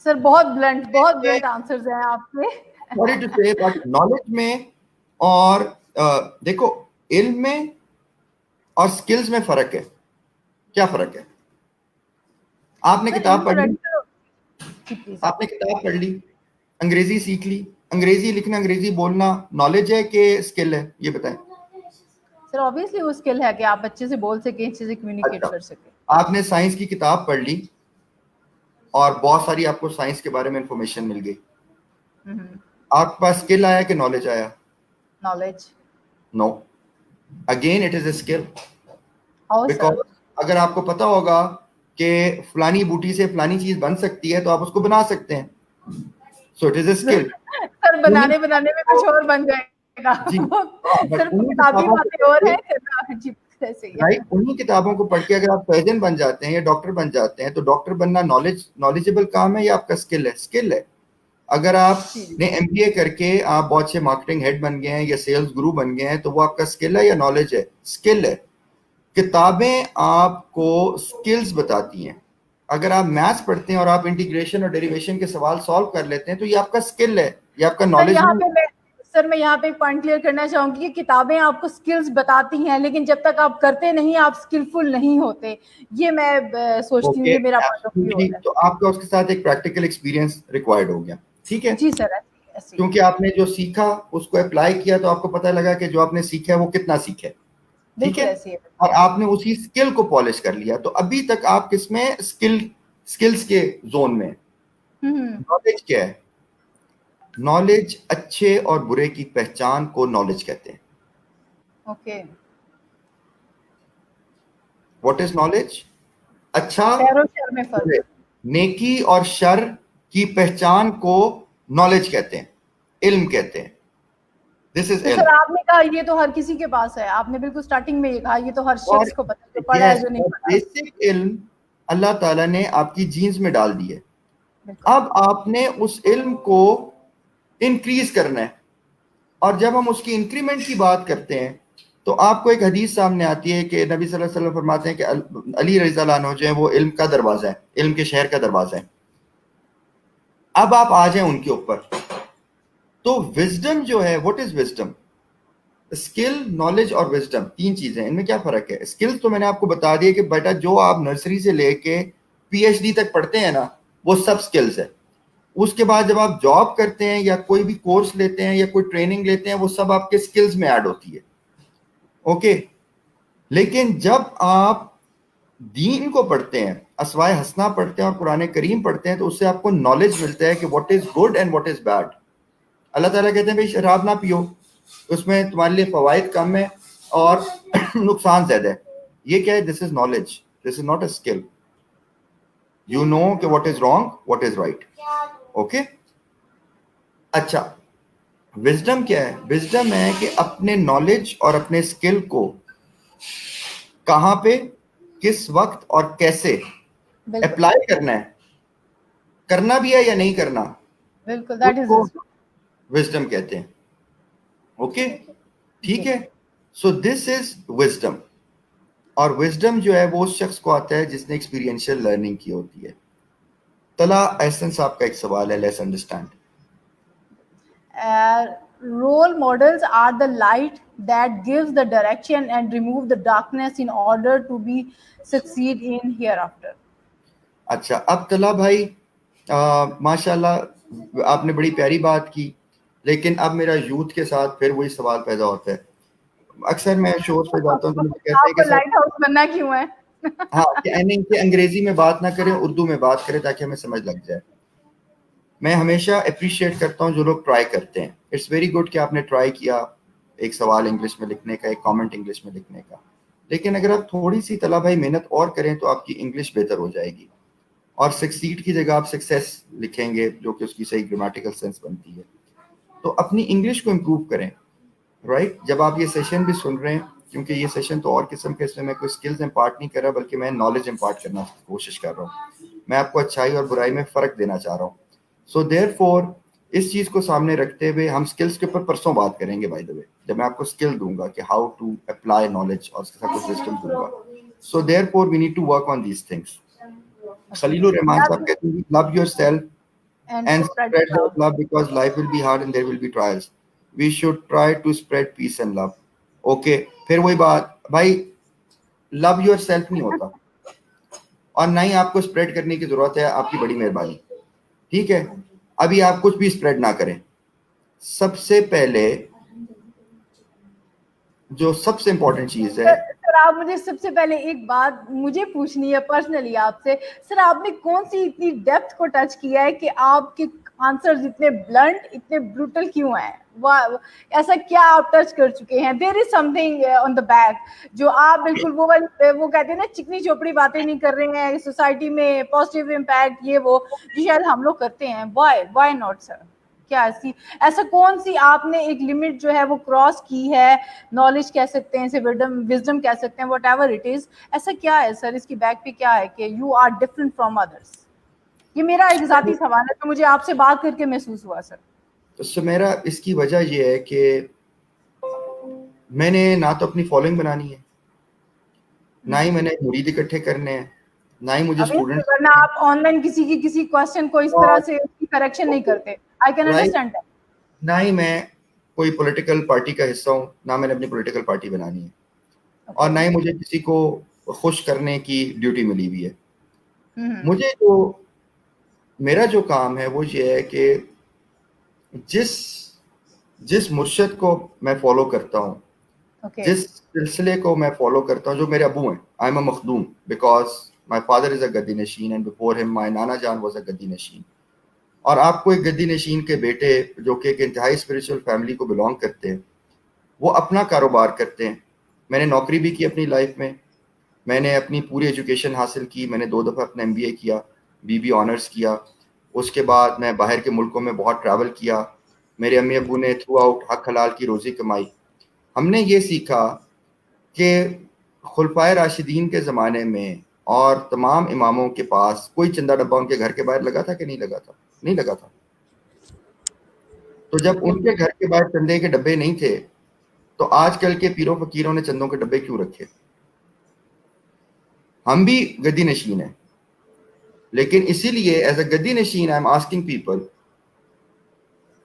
سر بہت blunt answers ہیں آپ کے. Sorry to say, but knowledge میں اور دیکھو علم میں اور سکلز میں فرق ہے. کیا فرق ہے؟ آپ نے کتاب پڑھ لی, انگریزی سیکھ لی, انگریزی لکھنا انگریزی بولنا نالج ہے کہ اسکل ہے؟ یہ بتائیں. سر obviously وہ اسکل ہے کہ آپ اچھے سے بول سکیں, اچھے سے کمیونیکیٹ کر سکیں. آپ نے سائنس کی کتاب پڑھ لی اور بہت ساری آپ کو سائنس کے بارے میں انفارمیشن مل گئی, آپ کے پاس اسکل آیا کہ نالج آیا؟ Knowledge. No, again it is a skill. Because اگر آپ کو پتا ہوگا کہ فلانی بوٹی سے فلانی چیز بن سکتی ہے تو آپ اس کو بنا سکتے ہیں. So it is a skill. سر بنانے میں کچھ اور بن جائے گا. سر کتابی باتیں اور ہیں. انہیں کتابوں کو پڑھ کے اگر آپ سرجن بن جاتے ہیں یا ڈاکٹر بن جاتے ہیں تو ڈاکٹر بننا نالجبل کام ہے یا آپ کا اسکل ہے؟ اسکل ہے. اگر آپ نے ایم بی اے کر کے آپ بہت سے مارکیٹنگ ہیڈ بن گئے ہیں یا سیلز گرو بن گئے ہیں تو وہ آپ کا اسکل ہے یا نالج ہے؟ اسکل ہے. کتابیں آپ کو اسکلز بتاتی ہیں. اگر آپ میتھس پڑھتے ہیں اور آپ انٹیگریشن اور ڈیریویشن کے سوال سالو کر لیتے ہیں تو یہ آپ کا اسکل ہے, یہ آپ کا نالج ہے. سر میں یہاں پہ ایک پوائنٹ کلیئر کرنا چاہوں گی کہ کتابیں آپ کو اسکلز بتاتی ہیں لیکن جب تک آپ کرتے نہیں آپ اسکلفل نہیں ہوتے. یہ میں سوچتی ہوں, یہ میرا پوائنٹ آف ویو ہے. تو آپ کا اس کے ساتھ ایک پریکٹیکل ایکسپیرینس ریکوائرڈ ہو گیا. ٹھیک ہے جی سر, کیونکہ آپ نے جو سیکھا اس کو اپلائی کیا تو آپ کو پتہ لگا کہ جو آپ نے سیکھا ہے وہ کتنا سیکھا ہے. ٹھیک ہے, اور آپ نے اسی اسکل کو پالش کر لیا. تو ابھی تک آپ کس میں اسکلز کے زون میں. نالج کیا ہے؟ نالج اچھے اور برے کی پہچان کو نالج کہتے ہیں. Okay, what is knowledge? اچھا نیکی اور شر کی پہچان کو نالج کہتے ہیں, علم کہتے ہیں. دس از علم. سر آپ نے کہا یہ تو ہر کسی کے پاس ہے, آپ نے بالکل سٹارٹنگ میں یہ کہا یہ تو ہر شخص کو پتہ ہے, جو پڑھا ہے جو نہیں پڑھا. بیسک علم اللہ تعالیٰ نے آپ کی جینز میں ڈال دی ہے. اب آپ نے اس علم کو انکریز کرنا ہے, اور جب ہم اس کی انکریمنٹ کی بات کرتے ہیں تو آپ کو ایک حدیث سامنے آتی ہے کہ نبی صلی اللہ علیہ وسلم فرماتے ہیں کہ علی رضی اللہ عنہ جو ہیں وہ علم کا دروازہ ہے, علم کے شہر کا دروازہ ہے. اب آپ آ جائیں ان کے اوپر. تو وزڈم جو ہے, what is wisdom? Skill, knowledge اور وزڈم تین چیزیں ہیں. ان میں کیا فرق ہے؟ اسکل تو میں نے آپ کو بتا دیا کہ بیٹا جو آپ نرسری سے لے کے پی ایچ ڈی تک پڑھتے ہیں نا وہ سب اسکلز ہے. اس کے بعد جب آپ جاب کرتے ہیں یا کوئی بھی کورس لیتے ہیں یا کوئی ٹریننگ لیتے ہیں وہ سب آپ کے اسکلز میں ایڈ ہوتی ہے. اوکے, لیکن جب آپ دین کو پڑھتے ہیں, اسمائے حسنہ پڑھتے ہیں اور قرآن کریم پڑھتے ہیں تو اس سے آپ کو نالج ملتا ہے کہ what is good and what is bad. Allah تعالیٰ کہتے ہیں بھائی شراب نہ پیو, اس میں تمہارے لیے فوائد کم ہے اور نقصان زیادہ ہے. یہ کیا ہے؟ This is knowledge, this is not a skill. You know کہ what is wrong, what is right. Okay, اچھا وزڈم کیا ہے؟ وزڈم ہے کہ اپنے نالج اور اپنے اسکل کو کہاں پہ, کس وقت اور کیسے اپلائی کرنا ہے, کرنا بھی ہے یا نہیں کرنا, بالکل دیٹ از وزڈم کہتے ہیں. اوکے ٹھیک ہے, سو دس از وزڈم. اور وزڈم جو ہے وہ اس شخص کو آتا ہے جس نے ایکسپیرینشیل لرننگ کی ہوتی ہے. طلا احسن صاحب کا ایک سوال ہے, let's understand. role models are the light that gives the direction and remove the darkness in order to be succeed in hereafter. اچھا, اب طلا بھائی ماشاءاللہ آپ نے بڑی پیاری بات کی, لیکن اب میرا یوتھ کے ساتھ پھر وہی سوال پیدا ہوتا ہے. اکثر میں شوز پہ جاتا ہوں تو مجھے کہتے ہیں کہ لائٹ ہاؤس بننا کیوں ہے؟ ہاں کہ انگریزی میں بات نہ کریں, اردو میں بات کریں تاکہ ہمیں سمجھ لگ جائے. میں ہمیشہ اپریشیٹ کرتا ہوں جو لوگ ٹرائی کرتے ہیں. اٹس ویری گڈ کہ آپ نے ٹرائی کیا ایک سوال انگلش میں لکھنے کا, ایک کامنٹ انگلش میں لکھنے کا, لیکن اگر آپ تھوڑی سی طلب بھائی محنت اور کریں تو آپ کی انگلش بہتر ہو جائے گی, اور سکسیڈ کی جگہ آپ سکسیس لکھیں گے جو کہ اس کی صحیح گرامیٹیکل سینس بنتی ہے. تو اپنی انگلش کو امپروو کریں. رائٹ, جب آپ یہ سیشن بھی سن رہے ہیں, کیونکہ یہ سیشن تو اور قسم کے, اس میں کوئی اسکلز امپارٹ نہیں کر رہا بلکہ میں نالج امپارٹ کرنا کوشش کر رہا ہوں. میں آپ کو اچھائی اور برائی میں فرق دینا چاہ رہا ہوں. سو دیر فور اس چیز کو سامنے رکھتے ہوئے ہم اسکلس کے اوپر پرسوں بات کریں گے. بائی دا وے جب میں آپ کو اسکل دوں گا کہ ہاؤ ٹو اپلائی نالج اور اس کے ساتھ کچھ سسٹم دوں گا. So there for we need to work on these things. Khalil ur Rahman صاحب کہتے ہیں love yourself and spread that love because life will be hard and there will be trials. We should try to spread peace and love. Okay, پھر وہی بات بھائی love yourself نہیں ہوتا اور نہ ہی آپ کو spread کرنے کی ضرورت ہے. آپ کی بڑی مہربانی. ٹھیک ہے, ابھی آپ کچھ بھی spread نہ کریں. سب سے پہلے جو سب سے امپورٹنٹ چیز ہے سر, آپ مجھے سب سے پہلے ایک بات مجھے پوچھنی ہے پرسنلی آپ سے. سر آپ نے کون سی اتنی ڈیپتھ کو ٹچ کیا ہے کہ آپ کے آنسرز اتنے بلنٹ اتنے بروٹل کیوں ہیں؟ ایسا کیا آپ ٹچ کر چکے ہیں؟ دیر از some thing on the back جو آپ بالکل وہ کہتے ہیں نا چکنی چوپڑی باتیں نہیں کر رہے ہیں سوسائٹی میں پازیٹیو امپیکٹ یہ وہ جو شاید ہم لوگ کرتے ہیں. وائی ناٹ سر؟ کیا ایسا کون سی آپ نے ایک لمٹ جو ہے وہ کراس کی ہے؟ نالج کہہ سکتے ہیں اسے, وزڈم کہہ سکتے ہیں, واٹ ایور اٹ از. ایسا کیا ہے سر اس کی بیک پہ کیا ہے کہ you are different from others? یہ میرا ایک ذاتی سوال ہے تو مجھے آپ سے بات کر کے محسوس ہوا سر. تو میرا اس کی وجہ یہ ہے کہ میں نے نہ تو اپنی فالوئنگ بنانی ہے, نہ ہی میں نے مرید اکٹھے کرنے ہیں, نہ ہی مجھے اسٹوڈنٹ. ورنہ آپ آن لائن کسی کوسچن کو اس طرح سے اس کی کریکشن نہیں کرتے. I can understand that. نہ ہی میں کوئی پولیٹیکل پارٹی کا حصہ ہوں, نہ میں نے اپنی پولیٹیکل پارٹی بنانی ہے, اور نہ ہی مجھے کسی کو خوش کرنے کی ڈیوٹی ملی ہوئی ہے. مجھے میرا جو کام ہے وہ یہ ہے کہ جس مرشد کو میں فالو کرتا ہوں, جس سلسلے کو میں فالو کرتا ہوں, جو میرے ابو ہیں, آئی ایم اے مخدوم because my father is a گدی نشین اینڈ بفور ہم مائی نانا جان واز اے گدی نشین. اور آپ کو ایک گدی نشین کے بیٹے جو کہ ایک انتہائی اسپریچول فیملی کو بلانگ کرتے ہیں, وہ اپنا کاروبار کرتے ہیں. میں نے نوکری بھی کی اپنی لائف میں نے اپنی پوری ایجوکیشن حاصل کی. میں نے 2 دفعہ اپنا MBA کیا, BB آنرس کیا. اس کے بعد میں باہر کے ملکوں میں بہت ٹریول کیا. میرے امی ابو نے تھرو آؤٹ حق حلال کی روزی کمائی. ہم نے یہ سیکھا کہ خلفائے راشدین کے زمانے میں اور تمام اماموں کے پاس کوئی چندہ ڈبہ ان کے گھر کے باہر لگا تھا کہ نہیں لگا تھا؟ نہیں لگا تھا. تو جب ان کے گھر کے باہر چندے کے ڈبے نہیں تھے تو آج کل کے پیروں فقیروں نے چندوں کے ڈبے کیوں رکھے؟ ہم بھی گدی نشین ہیں, لیکن اسی لیے ایز اے گدی نشین آئی ایم آسکنگ پیپل,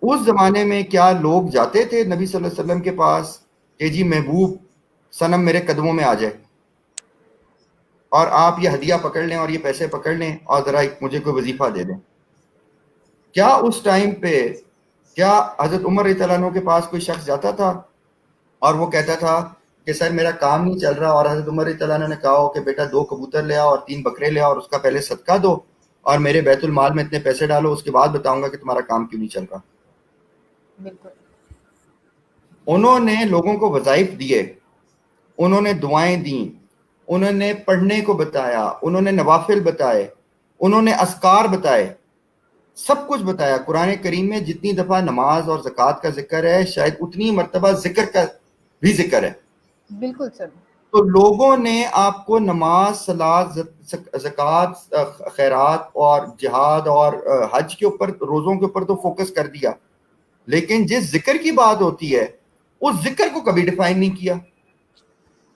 اس زمانے میں کیا لوگ جاتے تھے نبی صلی اللہ علیہ وسلم کے پاس کہ جی محبوب صنم میرے قدموں میں آ جائے اور آپ یہ ہدیہ پکڑ لیں اور یہ پیسے پکڑ لیں اور ذرا مجھے کوئی وظیفہ دے دیں؟ کیا اس ٹائم پہ کیا حضرت عمر رضی اللہ عنہ کے پاس کوئی شخص جاتا تھا اور وہ کہتا تھا کہ سر میرا کام نہیں چل رہا, اور حضرت عمر رضی اللہ عنہ نے کہا کہ بیٹا 2 کبوتر لے آؤ اور 3 بکرے لے آؤ اور اس کا پہلے صدقہ دو اور میرے بیت المال میں اتنے پیسے ڈالو, اس کے بعد بتاؤں گا کہ تمہارا کام کیوں نہیں چل رہا؟ بالکل. انہوں نے لوگوں کو وظائف دیے, انہوں نے دعائیں دیں, انہوں نے پڑھنے کو بتایا, انہوں نے نوافل بتائے, انہوں نے اذکار بتائے, سب کچھ بتایا. قرآن کریم میں جتنی دفعہ نماز اور زکوٰۃ کا ذکر ہے شاید اتنی مرتبہ ذکر کا بھی ذکر ہے. بالکل سر. تو لوگوں نے آپ کو نماز, صلاۃ, زکوٰۃ, خیرات اور جہاد اور حج کے اوپر, روزوں کے اوپر تو فوکس کر دیا, لیکن جس ذکر کی بات ہوتی ہے اس ذکر کو کبھی ڈیفائن نہیں کیا.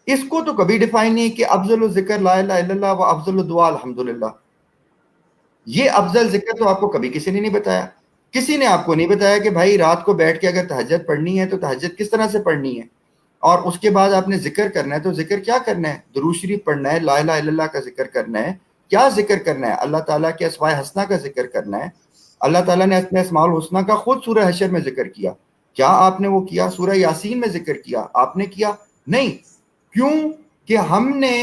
اس کو تو کبھی ڈیفائن نہیں کہ افضل الذکر لا الہ الا اللہ و افضل الدعاء الحمدللہ. یہ افضل ذکر تو آپ کو کبھی کسی نے نہیں بتایا. کسی نے آپ کو نہیں بتایا کہ بھائی رات کو بیٹھ کے اگر تہجد پڑھنی ہے تو تہجد کس طرح سے پڑھنی ہے, اور اس کے بعد آپ نے ذکر کرنا ہے تو ذکر کیا کرنا ہے, درود شریف پڑھنا ہے, لا الہ الا اللہ کا ذکر کرنا ہے. کیا ذکر کرنا ہے؟ اللہ تعالیٰ کے اسماء حسنہ کا ذکر کرنا ہے. اللہ تعالیٰ نے اپنے اسماء الحسنہ کا خود سورہ حشر میں ذکر کیا. کیا آپ نے وہ کیا؟ سورہ یاسین میں ذکر کیا. آپ نے کیا؟ نہیں. کیوں کہ ہم نے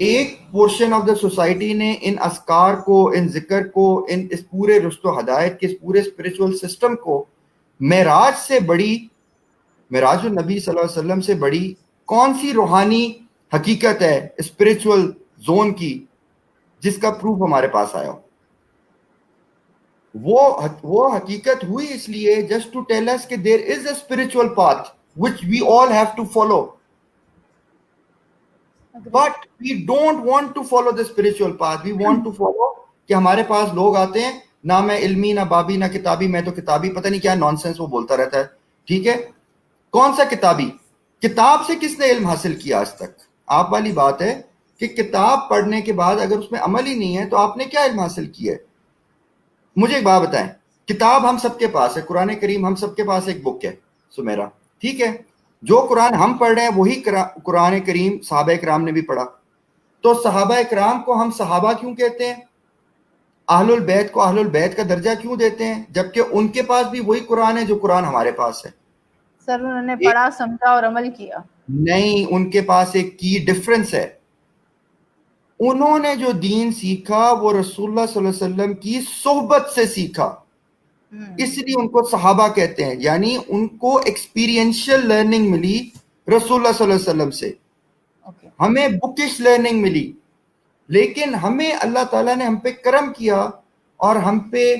ایک پورشن آف دا سوسائٹی نے ان اذکار کو, ان ذکر کو, ان اس پورے رشت و ہدایت کے اس پورے اسپریچول سسٹم کو معراج سے بڑی, معراج النبی صلی اللہ علیہ وسلم سے بڑی کون سی روحانی حقیقت ہے اسپریچول زون کی جس کا پروف ہمارے پاس آیا ہو؟ وہ حقیقت ہوئی اس لیے جسٹ ٹو ٹیل اس کہ there is a spiritual path which we all have to follow. But we don't want to follow the spiritual path. We want to follow کہ ہمارے پاس لوگ آتے ہیں, نہ میں علمی نہ بابی نہ کتابی, میں تو کتابی پتہ نہیں کیا نانسنس وہ بولتا رہتا ہے. ٹھیک ہے, کون سا کتابی؟ کتاب سے کس نے علم حاصل کیا آج تک؟ آپ والی بات ہے کہ کتاب پڑھنے کے بعد اگر اس میں عمل ہی نہیں ہے تو آپ نے کیا علم حاصل کیا ہے؟ مجھے ایک بات بتائیں, کتاب ہم سب کے پاس ہے, قرآن کریم ہم سب کے پاس ایک بک ہے سمیرا, ٹھیک ہے, جو قرآن ہم پڑھ رہے ہیں وہی قرآن کریم صحابہ اکرام نے بھی پڑھا. تو صحابہ اکرام کو ہم صحابہ کیوں کہتے ہیں؟ اہل البیت کو اہل البیت کا درجہ کیوں دیتے ہیں جبکہ ان کے پاس بھی وہی قرآن ہے جو قرآن ہمارے پاس ہے؟ سر انہوں نے پڑھا, سمجھا اور عمل کیا. نہیں, ان کے پاس ایک کی ڈفرنس ہے. انہوں نے جو دین سیکھا وہ رسول اللہ صلی اللہ علیہ وسلم کی صحبت سے سیکھا, اس لیے ان کو صحابہ کہتے ہیں. یعنی ان کو ایکسپیرینشل لرننگ ملی رسول اللہ صلی اللہ علیہ وسلم سے, اوکے. ہمیں بکش لرننگ ملی. لیکن ہمیں اللہ تعالیٰ نے ہم پہ کرم کیا اور ہم پہ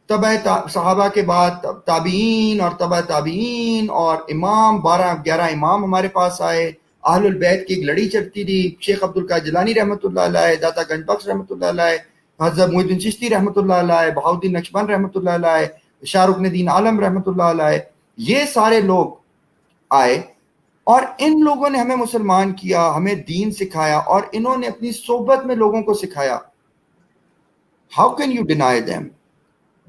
صحابہ کے بعد تابعین اور تبع تابعین اور امام 12-11 امام ہمارے پاس آئے. اہل البیت کی ایک لڑی چلتی تھی, شیخ عبد القادر جیلانی رحمۃ اللہ علیہ, داتا گنج بخش رحمۃ اللہ علیہ, حضرت محی الدین چشتی رحمۃ اللہ علیہ, بہاؤالدین نقشبند رحمۃ اللہ علیہ, شاہ رکن الدین عالم رحمۃ اللہ علیہ. یہ سارے لوگ آئے اور ان لوگوں نے ہمیں مسلمان کیا, ہمیں دین سکھایا, اور انہوں نے اپنی صحبت میں لوگوں کو سکھایا. How can you deny them?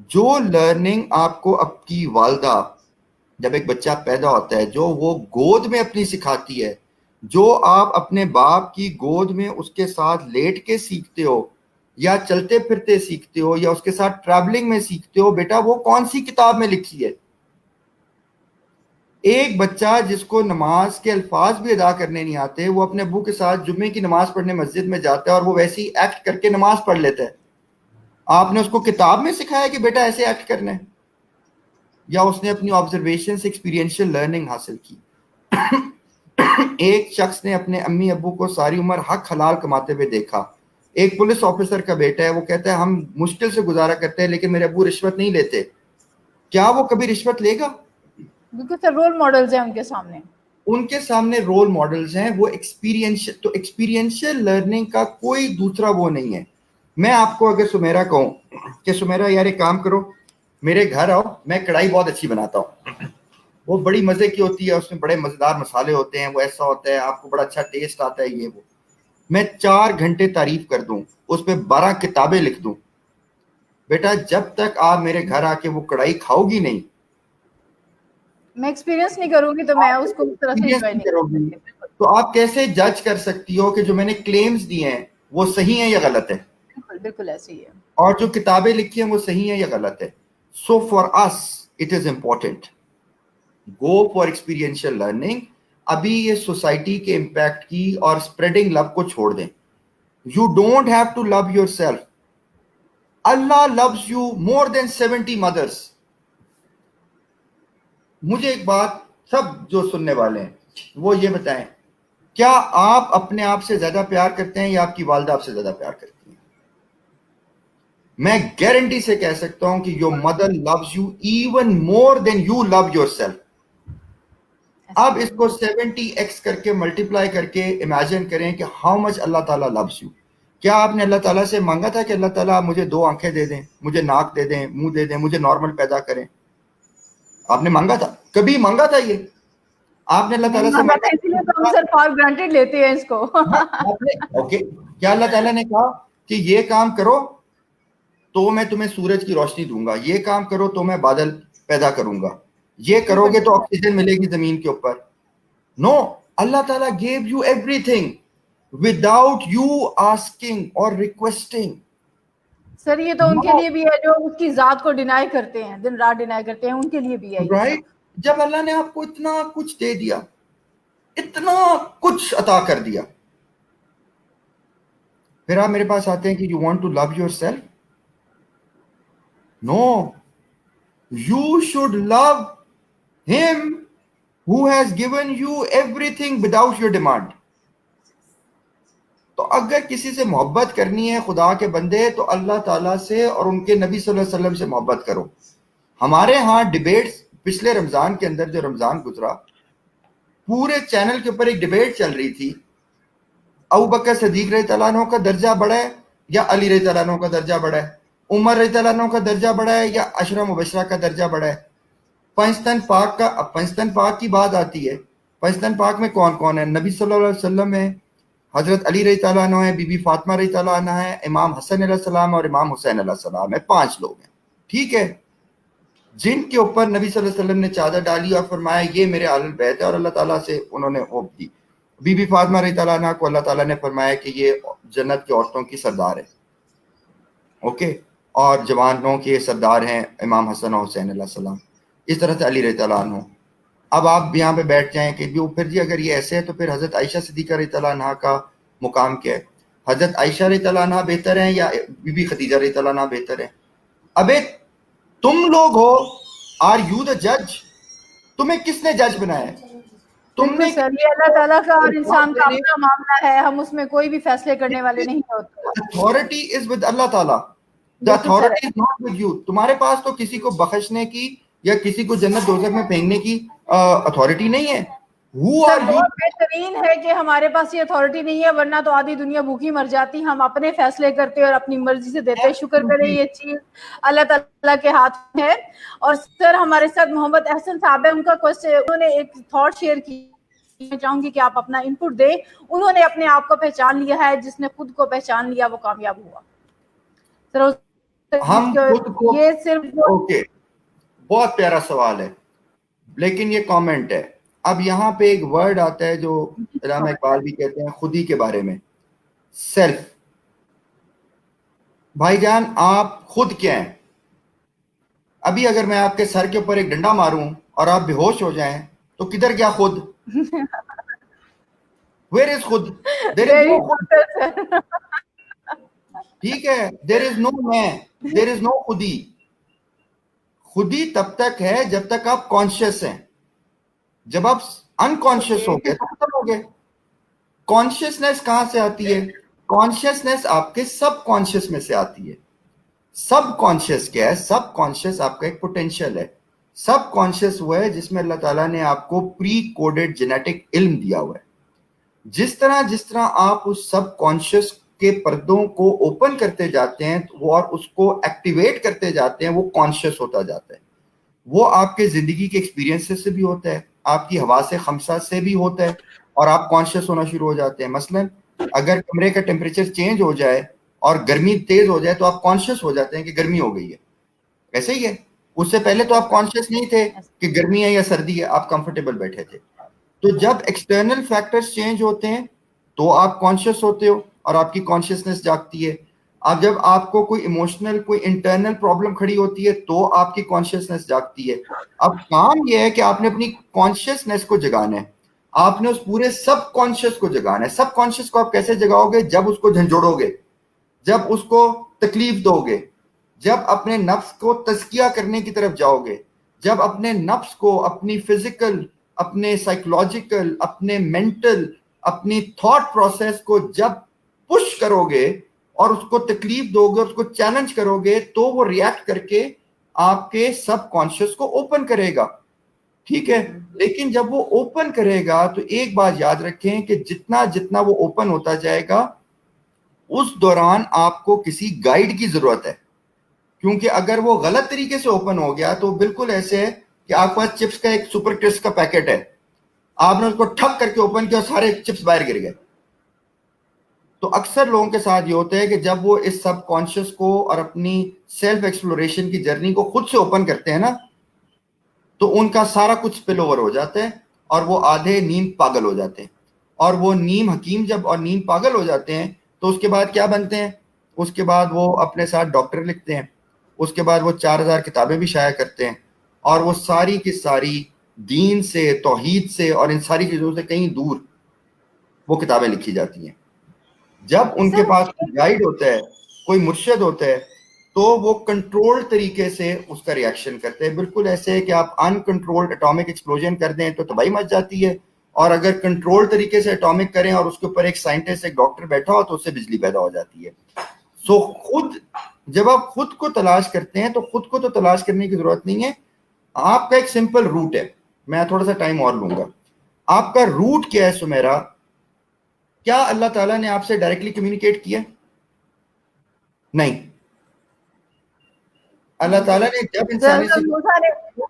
جو لرننگ آپ کو آپ کی والدہ جب ایک بچہ پیدا ہوتا ہے جو وہ گود میں اپنی سکھاتی ہے, جو آپ اپنے باپ کی گود میں اس کے ساتھ لیٹ کے سیکھتے ہو یا چلتے پھرتے سیکھتے ہو یا اس کے ساتھ ٹریولنگ میں سیکھتے ہو, بیٹا وہ کون سی کتاب میں لکھی ہے؟ ایک بچہ جس کو نماز کے الفاظ بھی ادا کرنے نہیں آتے, وہ اپنے ابو کے ساتھ جمعے کی نماز پڑھنے مسجد میں جاتا ہے اور وہ ویسے ہی ایکٹ کر کے نماز پڑھ لیتا ہے. آپ نے اس کو کتاب میں سکھایا کہ بیٹا ایسے ایکٹ کرنا ہے, یا اس نے اپنی آبزرویشن سے ایکسپیرینشل لرننگ حاصل کی؟ ایک شخص نے اپنے امی ابو کو ساری عمر حق حلال کماتے ہوئے دیکھا. ایک پولیس آفیسر کا بیٹا ہے, وہ کہتا ہے ہم مشکل سے گزارا کرتے ہیں لیکن میرے ابو رشوت نہیں لیتے. کیا وہ کبھی رشوت لے گا؟ بالکل سر, رول ماڈلز ہیں ان کے سامنے. ان کے سامنے رول ماڈلز ہیں, وہ ایکسپیرینشل لرننگ کا کوئی دوسرا وہ نہیں ہے. میں آپ کو اگر سمیرا کہوں کہ سمیرا یار ایک کام کرو, میرے گھر آؤ, میں کڑھائی بہت اچھی بناتا ہوں, وہ بڑی مزے کی ہوتی ہے, اس میں بڑے مزیدار مسالے ہوتے ہیں, وہ ایسا ہوتا ہے آپ کو بڑا اچھا ٹیسٹ آتا ہے, یہ وہ. میں 4 گھنٹے تعریف کر دوں, اس پہ 12 کتابیں لکھ دوں, بیٹا جب تک آپ میرے گھر آ کے وہ کڑھائی کھاؤ گی نہیں, میں ایکسپیرینس نہیں کروں گی تو میں اس کو اس طرح سے انجوائے نہیں کرو کر گی, سکتی. بالکل تو آپ کیسے جج کر سکتی ہو کہ جو میں نے کلیمز دیے ہیں وہ صحیح ہیں یا غلط ہے, بالکل بالکل ایسے ہی ہے. اور جو کتابیں لکھی ہیں وہ صحیح ہیں یا غلط ہے؟ So for us it is important, go for experiential learning. ابھی یہ سوسائٹی کے امپیکٹ کی اور اسپریڈنگ لو کو چھوڑ دیں. You don't have to love yourself. Allah loves you more than 70 mothers. مجھے ایک بات سب جو سننے والے ہیں وہ یہ بتائیں, کیا آپ اپنے آپ سے زیادہ پیار کرتے ہیں یا آپ کی والدہ آپ سے زیادہ پیار کرتی ہیں؟ میں گارنٹی سے کہہ سکتا ہوں کہ your mother loves you even more than you love yourself. اب اس کو 70x کر کے ملٹیپلائی کر کے امیجن کریں کہ ہاؤ مچ اللہ تعالیٰ لوز یو. کیا آپ نے اللہ تعالیٰ سے مانگا تھا کہ اللہ تعالیٰ مجھے 2 آنکھیں دے دیں, مجھے ناک دے دیں, منہ دے دیں, مجھے نارمل پیدا کریں؟ آپ نے مانگا تھا؟ کبھی مانگا تھا یہ؟ آپ نے اللہ تعالیٰ سے مانگا اسی لیے تو ہم سر فار گرانٹیڈ لیتے ہیں اس کو. اوکے, کیا اللہ تعالیٰ نے کہا کہ یہ کام کرو تو میں تمہیں سورج کی روشنی دوں گا, یہ کام کرو تو میں بادل پیدا کروں گا, یہ کرو گے تو آکسیجن ملے گی زمین کے اوپر؟ نو, اللہ تعالیٰ gave you everything without you asking or requesting. سر یہ تو ان کے لیے بھی ہے جو اس کی ذات کو ڈینائی کرتے ہیں, دن رات ڈینائی کرتے ہیں, ان کے لیے بھی ہے یہ رائٹ. جب اللہ نے آپ کو اتنا کچھ دے دیا, اتنا کچھ عطا کر دیا, پھر آپ میرے پاس آتے ہیں کہ you want to love yourself. No, you should love him who has given you everything without your demand. تو اگر کسی سے محبت کرنی ہے خدا کے بندے تو اللہ تعالیٰ سے اور ان کے نبی صلی اللہ علیہ وسلم سے محبت کرو. ہمارے ہاں ڈیبیٹس پچھلے رمضان کے اندر, جو رمضان گزرا, پورے چینل کے اوپر ایک ڈیبیٹ چل رہی تھی, ابو بکر صدیق رضی اللہ عنہ کا درجہ بڑا ہے یا علی رضی اللہ عنہ کا درجہ بڑا ہے؟ عمر رضی اللہ عنہ کا درجہ بڑا ہے یا عشرہ مبشرہ کا درجہ بڑا ہے؟ پنجتن پاک کا، اب پنجتن پاک کی بات آتی ہے، پنجتن پاک میں کون کون ہے؟ نبی صلی اللہ علیہ وسلم ہے، حضرت علی رضی اللہ عنہ ہے، بی بی فاطمہ رضی اللہ عنہ ہے، امام حسن علیہ السلام اور امام حسین علیہ السلام ہے، 5 لوگ ہیں، ٹھیک ہے، جن کے اوپر نبی صلی اللہ علیہ وسلم نے چادر ڈالی اور فرمایا یہ میرے اہل البیت ہے، اور اللہ تعالیٰ سے انہوں نے وہ دی۔ بی بی فاطمہ رضی اللہ عنہ کو اللہ تعالیٰ نے فرمایا کہ یہ جنت کی عورتوں کی سردار ہے، اوکے، اور جوانوں کے سردار ہیں امام حسن اور حسین علیہ السلام، اس طرح سے علی رضی اللہ عنہ۔ اب آپ یہاں پہ بیٹھ جائیں کہ پھر جی اگر یہ ایسے ہے تو پھر حضرت عائشہ صدیقہ رضی اللہ عنہ کا مقام کیا ہے؟ حضرت عائشہ رضی اللہ عنہ بہتر ہیں یا بی بی خدیجہ رضی اللہ عنہ بہتر ہیں؟ ابے تم لوگ ہو، آر یو دا جج؟ تمہیں کس نے جج بنایا ہے؟ تم نے بالکل سر، یہ اللہ تعالیٰ کا اور انسان کا اپنا معاملہ ہے، ہم اس میں کوئی بھی فیصلے کرنے والے نہیں ہوتے۔ اتھارٹی از ود اللہ تعالیٰ، the authority is not with you. تمہارے پاس تو کسی کو بخشنے کی یا کسی کو جنت دوزخ میں پھینکنے کی اتھارٹی نہیں ہے۔ سر بہت بہترین ہے کہ ہمارے پاس یہ اتھارٹی نہیں ہے، ورنہ تو آدھی دنیا بھوکی مر جاتی۔ ہم اپنے فیصلے کرتے اور اپنی مرضی سے دیتے۔ شکر کریں یہ چیز اللہ تعالیٰ کے ہاتھ میں ہے۔ اور سر ہمارے ساتھ محمد احسن صاحب ہے، ان کا کوشچن، انہوں نے ایک تھاٹ شیئر کی، میں چاہوں گی کہ آپ اپنا انپٹ دیں۔ انہوں نے اپنے آپ کو پہچان لیا ہے، جس نے خود کو پہچان لیا وہ کامیاب ہوا۔ ہم خود کو، یہ صرف اوکے، بہت پیارا سوال ہے، لیکن یہ کامنٹ ہے۔ اب یہاں پہ ایک ورڈ آتا ہے جو علامہ اقبال بھی کہتے ہیں خودی کے بارے میں، سیلف۔ بھائی جان آپ خود کیا ہیں؟ ابھی اگر میں آپ کے سر کے اوپر ایک ڈنڈا ماروں اور آپ بے ہوش ہو جائیں تو کدھر گیا خود؟ ویئر از خود؟ دیر از نو خود، ٹھیک ہے، دیر از نو میں، دیر از نو خودی۔ خودی تب تک ہے جب تک آپ کانشیس ہیں، جب آپ انکانشیس ہو گئے تو ختم ہو گئے۔ کانشیسنیس کہاں سے آتی ہے؟ کانشیسنیس آپ کے سب کانشیس میں سے آتی ہے۔ سب کانشیس کیا ہے؟ سب کانشیس آپ کا ایک پوٹینشیل ہے۔ سب کانشیس وہ ہے جس میں اللہ تعالیٰ نے آپ کو پری کوڈڈ جینیٹک علم دیا ہوا ہے۔ جس طرح آپ اس سب کانشیس کے پردوں کو اوپن کرتے جاتے ہیں اور اس کو ایکٹیویٹ کرتے جاتے ہیں، وہ کانشیس ہوتا جاتا ہے۔ وہ آپ کے زندگی کے ایکسپیرینس سے بھی ہوتا ہے، آپ کی حواس خمسہ سے بھی ہوتا ہے، اور آپ کانشیس ہونا شروع ہو جاتے ہیں۔ مثلا اگر کمرے کا ٹیمپریچر چینج ہو جائے اور گرمی تیز ہو جائے تو آپ کانشیس ہو جاتے ہیں کہ گرمی ہو گئی ہے، ایسے ہی ہے۔ اس سے پہلے تو آپ کانشیس نہیں تھے کہ گرمی ہے یا سردی ہے، آپ کمفرٹیبل بیٹھے تھے۔ تو جب ایکسٹرنل فیکٹرز چینج ہوتے ہیں تو آپ کانشیس ہوتے ہو اور آپ کی کانشیسنیس جاگتی ہے۔ اب جب آپ کو کوئی ایموشنل کوئی انٹرنل پرابلم کھڑی ہوتی ہے تو آپ کی کانشیسنیس جاگتی ہے۔ اب کام یہ ہے کہ آپ نے اپنی کانشیسنیس کو جگانا ہے، آپ نے اس پورے سب کانشیس کو جگانا ہے۔ سب کانشیس کو آپ کیسے جگاؤ گے؟ جب اس کو جھنجھوڑو گے، جب اس کو تکلیف دو گے، جب اپنے نفس کو تزکیہ کرنے کی طرف جاؤ گے، جب اپنے نفس کو، اپنی فزیکل، اپنے سائیکولوجیکل، اپنے مینٹل، اپنی تھاٹ پروسیس کو جب پش کرو گے اور اس کو تکلیف دو گے اور اس کو چیلنج کرو گے تو وہ ریئیکٹ کر کے آپ کے سب کانشیس کو اوپن کرے گا، ٹھیک ہے۔ لیکن جب وہ اوپن کرے گا تو ایک بات یاد رکھیں کہ جتنا وہ اوپن ہوتا جائے گا اس دوران آپ کو کسی گائیڈ کی ضرورت ہے، کیونکہ اگر وہ غلط طریقے سے اوپن ہو گیا تو بالکل ایسے ہے کہ آپ کے پاس چپس کا ایک سپر کرسپ کا پیکٹ ہے، آپ نے اس کو ٹھک کر کے اوپن کیا، سارے چپس باہر گر گئے۔ تو اکثر لوگوں کے ساتھ یہ ہوتا ہے کہ جب وہ اس سب کانشیس کو اور اپنی سیلف ایکسپلوریشن کی جرنی کو خود سے اوپن کرتے ہیں نا، تو ان کا سارا کچھ سپل اوور ہو جاتا ہے اور وہ آدھے نیم پاگل ہو جاتے ہیں۔ اور وہ نیم حکیم جب اور نیم پاگل ہو جاتے ہیں تو اس کے بعد کیا بنتے ہیں؟ اس کے بعد وہ اپنے ساتھ ڈاکٹر لکھتے ہیں، اس کے بعد وہ 4000 کتابیں بھی شائع کرتے ہیں، اور وہ ساری کی ساری دین سے، توحید سے اور ان ساری چیزوں سے کہیں دور وہ کتابیں لکھی جاتی ہیں۔ جب ان کے پاس گائیڈ ہوتا ہے، کوئی مرشد ہوتا ہے، تو وہ کنٹرول طریقے سے اس کا ریاکشن کرتے ہیں۔ بالکل ایسے ہے کہ آپ انکنٹرولڈ اٹامک ایکسپلوژن کر دیں تو تباہی مچ جاتی ہے، اور اگر کنٹرول طریقے سے اٹامک کریں اور اس کے اوپر ایک سائنٹسٹ، ایک ڈاکٹر بیٹھا ہو تو اس سے بجلی پیدا ہو جاتی ہے۔ سو جب آپ خود کو تلاش کرتے ہیں تو خود کو تو تلاش کرنے کی ضرورت نہیں ہے، آپ کا ایک سمپل روٹ ہے۔ میں تھوڑا سا ٹائم اور لوں گا۔ آپ کا روٹ کیا ہے سمیرا؟ کیا اللہ تعالیٰ نے آپ سے ڈائریکٹلی کمیونیکیٹ کیا؟ نہیں۔ اللہ تعالیٰ نے جب انسانی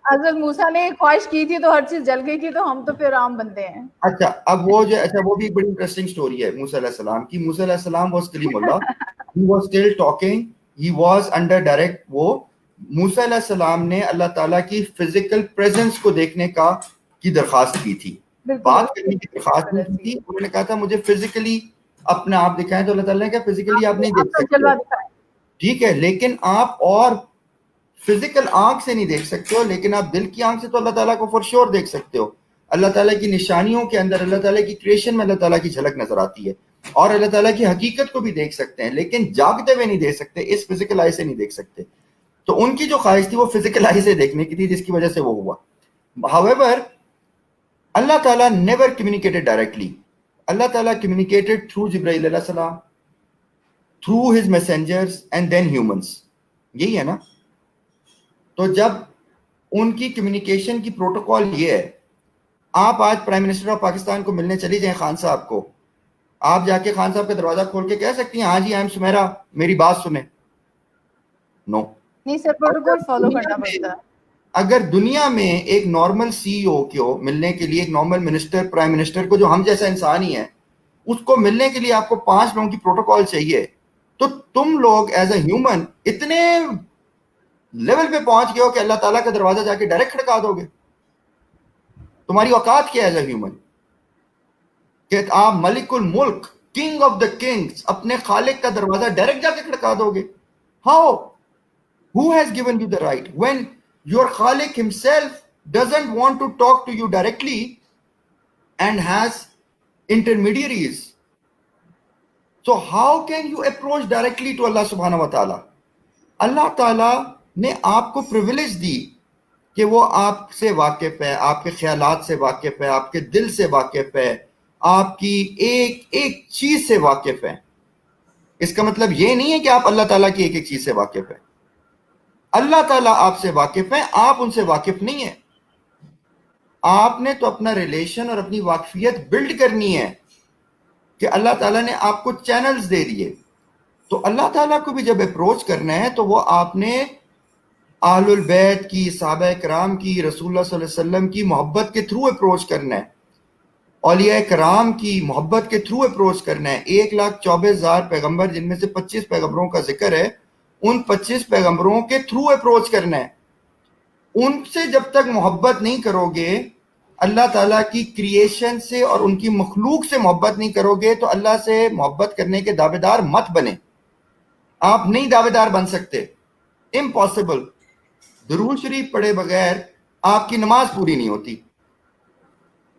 حضرت موسیٰ نے خواہش کی تھی تو ہر چیز جل گئی تھی, تو ہم تو پھر عام بندے ہیں. اچھا اب وہ وہ بھی ایک بڑی انٹرسٹنگ سٹوری ہے موسیٰ علیہ السلام کی. موسیٰ علیہ السلام was claim Allah, he was still talking, he was under direct. وہ موسیٰ علیہ السلام نے اللہ تعالیٰ کی فزیکل پریزنس کو دیکھنے کی درخواست کی تھی, بات کرنے کی درخواست نہیں کی تھی. انہوں نے کہا تھا مجھے فزیکلی اپنا آپ دکھائیں, تو اللہ تعالیٰ نے کہا فزیکلی آپ نہیں دیکھ سکتے, ٹھیک ہے, لیکن آپ اور فزیکل آنکھ سے نہیں دیکھ سکتے ہو, لیکن آپ دل کی آنکھ سے تو اللہ تعالیٰ کو فور شور دیکھ سکتے ہو. اللہ تعالیٰ کی نشانیوں کے اندر, اللہ تعالیٰ کی کریشن میں اللہ تعالیٰ کی جھلک نظر آتی ہے, اور اللہ تعالیٰ کی حقیقت کو بھی دیکھ سکتے ہیں, لیکن جاگتے ہوئے نہیں دیکھ سکتے, اس فزیکل آئی سے نہیں دیکھ سکتے. تو ان کی جو خواہش تھی وہ فزیکل آئی سے دیکھنے کی تھی, جس کی وجہ سے وہ ہوا. However, اللہ تعالیٰ never communicated directly. اللہ تعالیٰ communicated through جبرائیل علیہ السلام, through his messengers and then humans. یہی ہے نا. تو جب ان کی کمیونیکیشن کی پروٹوکول یہ ہے, آپ آج پرائم منسٹر آف پاکستان کو ملنے چلی جائیں خان صاحب کو, آپ جا کے خان صاحب کا دروازہ کھول کے کہہ سکتی ہیں ہاں جی آئی ایم سمیرا, میری بات سنیں؟ نو, نہیں سر, پروٹوکول فالو کرنا پڑتا ہے. اگر دنیا میں ایک نارمل سی ای او کو ملنے کے لیے, ایک نارمل منسٹر, پرائم منسٹر کو جو ہم جیسا انسان ہی ہے, اس کو ملنے کے لیے آپ کو 5 لوگوں کی پروٹوکول چاہیے, تو تم لوگ ایز اے ہیومن اتنے لیول پہ پہنچ گئے ہو کہ اللہ تعالیٰ کا دروازہ جا کے ڈائریکٹ کھڑکا دو گے. تمہاری اوقات کیا ہے ایز اے ہیومن کہ آپ ملک الملک, کنگ آف دا کنگز, اپنے خالق کا دروازہ ڈائریکٹ جا کے کھڑکا دو گے؟ How, who has given you the right when your Khaliq himself doesn't want to talk to you directly and has intermediaries? So how can you approach directly to Allah subhanahu wa ta'ala? اللہ تعالیٰ نے آپ کو privilege دی کہ وہ آپ سے واقف ہے, آپ کے خیالات سے واقف ہے, آپ کے دل سے واقف ہے, آپ کی ایک ایک چیز سے واقف ہے. اس کا مطلب یہ نہیں ہے کہ آپ اللہ تعالیٰ کی ایک ایک چیز سے واقف ہیں. اللہ تعالیٰ آپ سے واقف ہیں, آپ ان سے واقف نہیں ہیں. آپ نے تو اپنا ریلیشن اور اپنی واقفیت بلڈ کرنی ہے کہ اللہ تعالیٰ نے آپ کو چینلز دے دیے. تو اللہ تعالیٰ کو بھی جب اپروچ کرنا ہے تو وہ آپ نے اہل البیت کی, صحابہ کرام کی, رسول اللہ صلی اللہ علیہ وسلم کی محبت کے تھرو اپروچ کرنا ہے, اولیاء کرام کی محبت کے تھرو اپروچ کرنا ہے. 1,24,000 پیغمبر جن میں سے 25 پیغمبروں کا ذکر ہے, ان 25 پیغمبروں کے تھرو اپروچ کرنا ہے. ان سے جب تک محبت نہیں کرو گے, اللہ تعالیٰ کی کریشن سے اور ان کی مخلوق سے محبت نہیں کرو گے, تو اللہ سے محبت کرنے کے دعوے دار مت بنے. آپ نہیں دعوے دار بن سکتے, امپاسبل. درود شریف پڑھے بغیر آپ کی نماز پوری نہیں ہوتی,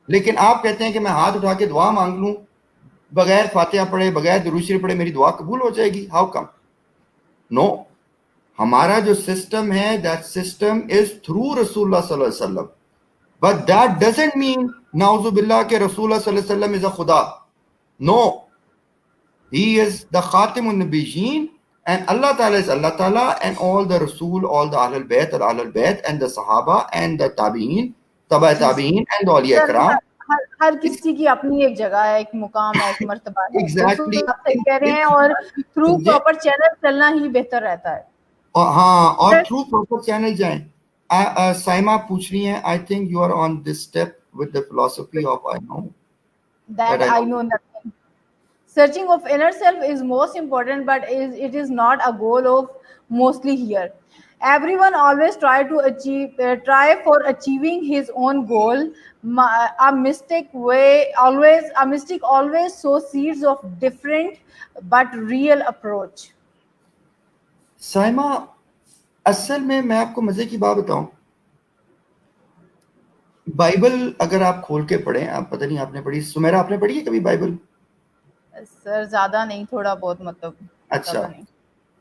لیکن آپ کہتے ہیں کہ میں ہاتھ اٹھا کے دعا مانگ لوں, بغیر فاتحہ پڑھے, بغیر درود شریف پڑھے میری دعا قبول ہو جائے گی. How come? نو, ہمارا جو سسٹم ہے, that system is through رسول اللہ صلی اللہ علیہ وسلم. But that doesn't mean نعوذ باللہ کہ رسول اللہ صلی اللہ علیہ وسلم is a خدا. No, he is the خاتم النبیین, and Allah Ta'ala is Allah Ta'ala, and all the Rasul, all the Ahlul Bayt, and Ahlul Bayt, and the Sahaba, and the Tabi'in, Tabai Tabi'in, and the Awliya Ikram. ہر کسی کی اپنی ایک جگہ ہے, ایک مقام ہے, ایک مرتبہ ہے. Exactly. آپ صحیح کہہ رہے ہیں, اور تھرو پراپر چینل چلنا ہی بہتر رہتا ہے. ہاں, اور تھرو پراپر چینل جائیں. سائمہ پوچھ رہی ہیں, I think you are on this step with the philosophy of I know. That I know nothing. Searching of inner self is most important, but it is not a goal of mostly here. Everyone always try for achieving his own goal. A mystic always sows seeds of different but real approach. Saima, اصل میں آپ کو مزے کی بات بتاؤں, Bible اگر آپ کھول کے پڑھیں, آپ پتہ نہیں آپ نے پڑھی, سمیرا آپ نے پڑھی ہے کبھی بائبل؟ سر زیادہ نہیں, تھوڑا بہت مطلب. اچھا,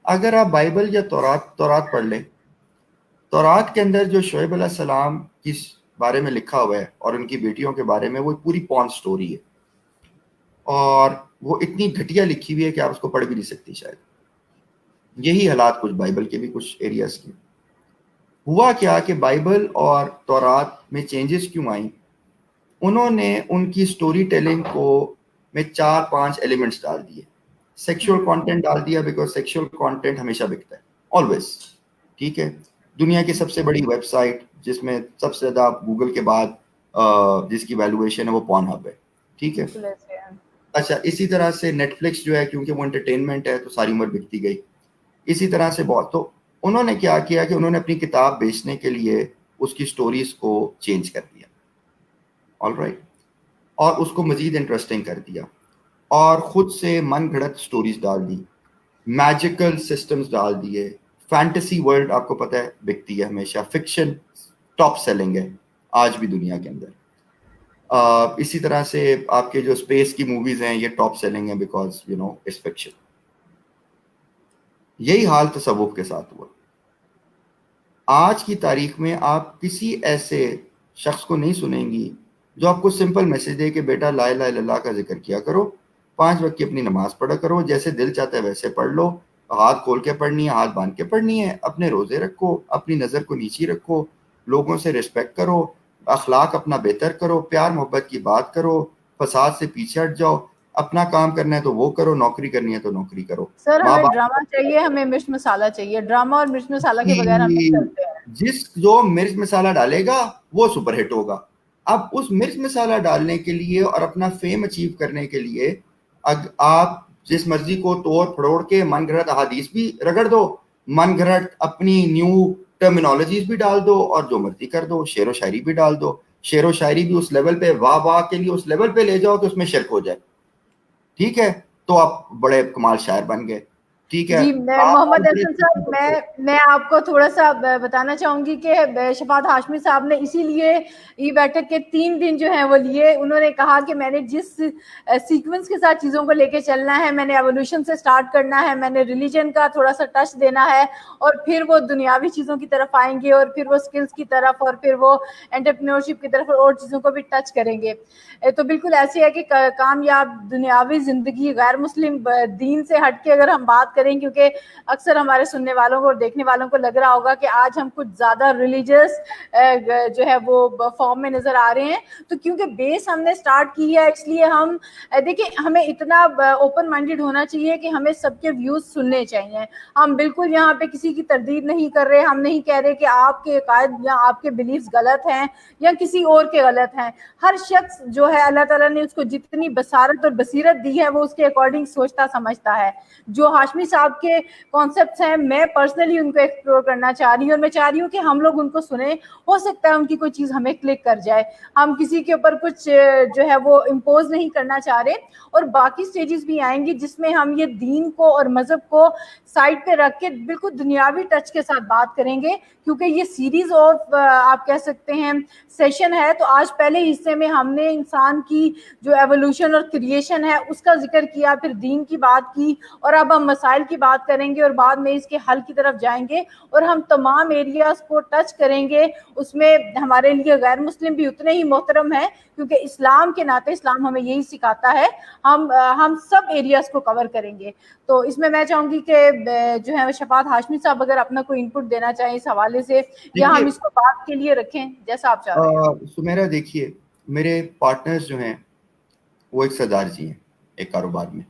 اگر آپ بائبل یا تورات پڑھ لیں, تورات کے اندر جو شعیب علیہ السلام کی بارے میں لکھا ہوا ہے اور ان کی بیٹیوں کے بارے میں, وہ پوری پون سٹوری ہے, اور وہ اتنی گھٹیا لکھی ہوئی ہے کہ آپ اس کو پڑھ بھی نہیں سکتی شاید. یہی حالات کچھ بائبل کے بھی کچھ ایریاز کے. ہوا کیا کہ بائبل اور تورات میں چینجز کیوں آئیں؟ انہوں نے ان کی سٹوری ٹیلنگ کو میں 4-5 ایلیمنٹس ڈال دیے. سیکشول کانٹینٹ ڈال دیا, بیکاز سیکشول کانٹینٹ ہمیشہ بکتا ہے, آلویز. ٹھیک ہے. دنیا کی سب سے بڑی ویب سائٹ جس میں سب سے زیادہ گوگل کے بعد جس کی ویلویشن ہے وہ پورن ہب ہے. ٹھیک ہے. بالکل ایسے ہے. اچھا اسی طرح سے نیٹ فلکس جو ہے کیونکہ وہ انٹرٹینمنٹ ہے تو ساری عمر بکتی گئی. اسی طرح سے بہت. تو انہوں نے کیا کیا کہ انہوں نے اپنی کتاب بیچنے کے لیے اس کی سٹوریز کو چینج کر دیا. All right. اور اس کو مزید انٹرسٹنگ کر دیا اور خود سے من گھڑت سٹوریز ڈال دی, میجیکل سسٹمز ڈال دیے. فینٹیسی ورلڈ آپ کو پتہ ہے بکتی ہے ہمیشہ, فکشن ٹاپ سیلنگ ہے آج بھی دنیا کے اندر. اسی طرح سے آپ کے جو اسپیس کی موویز ہیں یہ ٹاپ سیلنگ ہیں because you know it's fiction. یہی حال تصوف کے ساتھ ہوا. آج کی تاریخ میں آپ کسی ایسے شخص کو نہیں سنیں گی جو آپ کو سمپل میسج دے کہ بیٹا لا الہ الا اللہ کا ذکر کیا کرو, 5 وقت کی اپنی نماز پڑھا کرو, جیسے دل چاہتا ہے ویسے پڑھ لو, ہاتھ کھول کے پڑھنی ہے ہاتھ باندھ کے پڑھنی ہے, اپنے روزے رکھو, اپنی نظر کو نیچی رکھو, لوگوں سے رسپیکٹ کرو, اخلاق اپنا بہتر کرو, پیار محبت کی بات کرو, فساد سے پیچھے ہٹ جاؤ, اپنا کام کرنا ہے تو وہ کرو, نوکری کرنی ہے تو نوکری کرو. سر ماں ہمیں باپ ڈرامہ چاہیے, ہمیں مرچ مسالہ چاہیے. ڈرامہ اور مرچ مسالہ کے بغیر ہم نہیں چلتے ہیں. جس جو مرچ مسالہ ڈالے گا وہ سپر ہٹ ہوگا. اب اس مرچ مسالہ ڈالنے کے لیے اور اپنا فیم اچیو کرنے کے لیے آپ جس مرضی کو توڑ پھڑوڑ کے من گھڑت احادیث بھی رگڑ دو, من گھڑت اپنی نیو ٹرمینالوجیز بھی ڈال دو, اور جو مرضی کر دو, شعر و شاعری بھی ڈال دو. شعر و شاعری بھی اس لیول پہ واہ واہ کے لیے اس لیول پہ لے جاؤ کہ اس میں شرک ہو جائے. ٹھیک ہے, تو آپ بڑے کمال شاعر بن گئے. ٹھیک ہے. جی آپ محمد بڑے احسن صاحب, میں آپ کو تھوڑا سا بتانا چاہوں گی کہ شفاعت ہاشمی صاحب نے اسی لیے ای بیٹھک کے 3 دن جو ہیں وہ لیے. انہوں نے کہا کہ میں نے جس سیکوینس کے ساتھ چیزوں کو لے کے چلنا ہے, میں نے ایوولوشن سے سٹارٹ کرنا ہے, میں نے ریلیجن کا تھوڑا سا ٹچ دینا ہے, اور پھر وہ دنیاوی چیزوں کی طرف آئیں گے, اور پھر وہ سکلز کی طرف, اور پھر وہ انٹرپرینورشپ کی طرف, اور چیزوں کو بھی ٹچ کریں گے. تو بالکل ایسی ہے کہ کامیاب دنیاوی زندگی غیر مسلم دین سے ہٹ کے اگر ہم بات کریں, کیونکہ اکثر ہمارے سننے والوں کو اور دیکھنے والوں کو لگ رہا ہوگا کہ آج ہم کچھ زیادہ ریلیجیس جو ہے وہ فارم میں نظر آ رہے ہیں, تو کیونکہ بیس ہم نے سٹارٹ کی ہے اس لیے ہم دیکھیں ہمیں اتنا اوپن مائنڈیڈ ہونا چاہیے کہ ہمیں سب کے ویوز سننے چاہیے. ہم بالکل یہاں پہ کسی کی تردید نہیں کر رہے, ہم نہیں کہہ رہے کہ آپ کے عقائد یا آپ کے بلیفز غلط ہیں یا کسی اور کے غلط ہیں. ہر شخص جو ہے اللہ تعالیٰ نے اس کو جتنی بصارت اور بصیرت دی ہے وہ اس کے اکارڈنگ سوچتا سمجھتا ہے. جو ہاشمی صاحب کے کانسیپٹس ہیں میں پرسنلی ان کو ایکسپلور کرنا چاہ رہی ہوں, اور میں چاہ رہی ہوں کہ ہم لوگ ان کو سنیں. ہو سکتا ہے ان کی کوئی چیز ہمیں کلک کر جائے. ہم کسی کے اوپر کچھ جو ہے وہ امپوز نہیں کرنا چاہ رہے, اور باقی سٹیجز بھی آئیں گی جس میں ہم یہ دین کو اور مذہب کو سائڈ پہ رکھ کے بالکل دنیاوی ٹچ کے ساتھ بات کریں گے, کیونکہ یہ سیریز آف آپ کہہ سکتے ہیں سیشن ہے. تو آج پہلے حصے میں ہم نے انسان کی جو ایوولوشن اور کریشن ہے اس کا ذکر کیا, پھر دین کی بات کی, اور اب ہم مسائل کی بات کریں گے اور بعد میں اس کے حل کی طرف جائیں گے, اور ہم تمام ایریاز کو ٹچ کریں گے. اس میں ہمارے لیے غیر مسلم بھی اتنے ہی محترم ہیں, کیونکہ اسلام کے ناطے اسلام ہمیں یہی سکھاتا ہے. ہم سب ایریاز کو کور کریں گے. تو اس میں چاہوں گی کہ جو ہے شفاعت ہاشمی صاحب اگر اپنا کوئی انپٹ دینا چاہیں اس حوالے سے, یا ہم دیکھیے اس کو بات کے لیے رکھیں جیسا آپ چاہ رہے ہیں. سمیرا دیکھیے, میرے پارٹنرز جو ہیں وہ ایک سردار جی ہیں ایک کاروبار میں.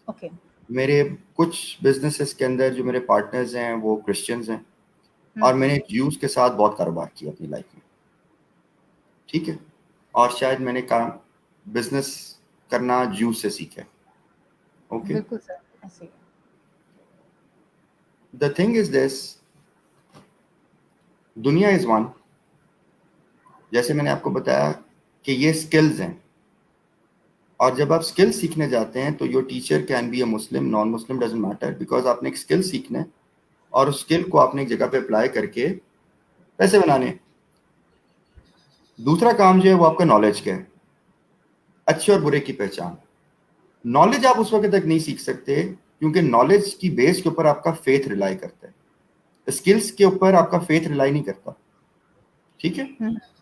اوکے. میرے کچھ بزنسز کے اندر جو میرے پارٹنرز ہیں وہ کرسچنز ہیں, اور میں نے جیوز کے ساتھ بہت کاروبار کیا اپنی لائف میں. ٹھیک ہے, اور شاید میں نے کام بزنس کرنا جیوز سے سیکھا. اوکے. بالکل سر ایسے. The thing is this, دنیا از ون. جیسے میں نے آپ کو بتایا کہ یہ سکلز ہیں, اور جب آپ سکل سیکھنے جاتے ہیں تو your teacher can be a Muslim, non Muslim doesn't matter, because آپ نے ایک سکل سیکھنا ہے اور اس سکل کو آپ نے ایک جگہ پہ اپلائی کر کے پیسے بنانے. دوسرا کام جو ہے وہ آپ کا نالج کا ہے, اچھے اور برے کی پہچان. نالج آپ اس وقت تک نہیں سیکھ سکتے کیونکہ نالج کی بیس کے اوپر آپ کا فیتھ ریلائی کرتا ہے, اسکلس کے اوپر آپ کا فیتھ ریلائی نہیں کرتا. ٹھیک ہے.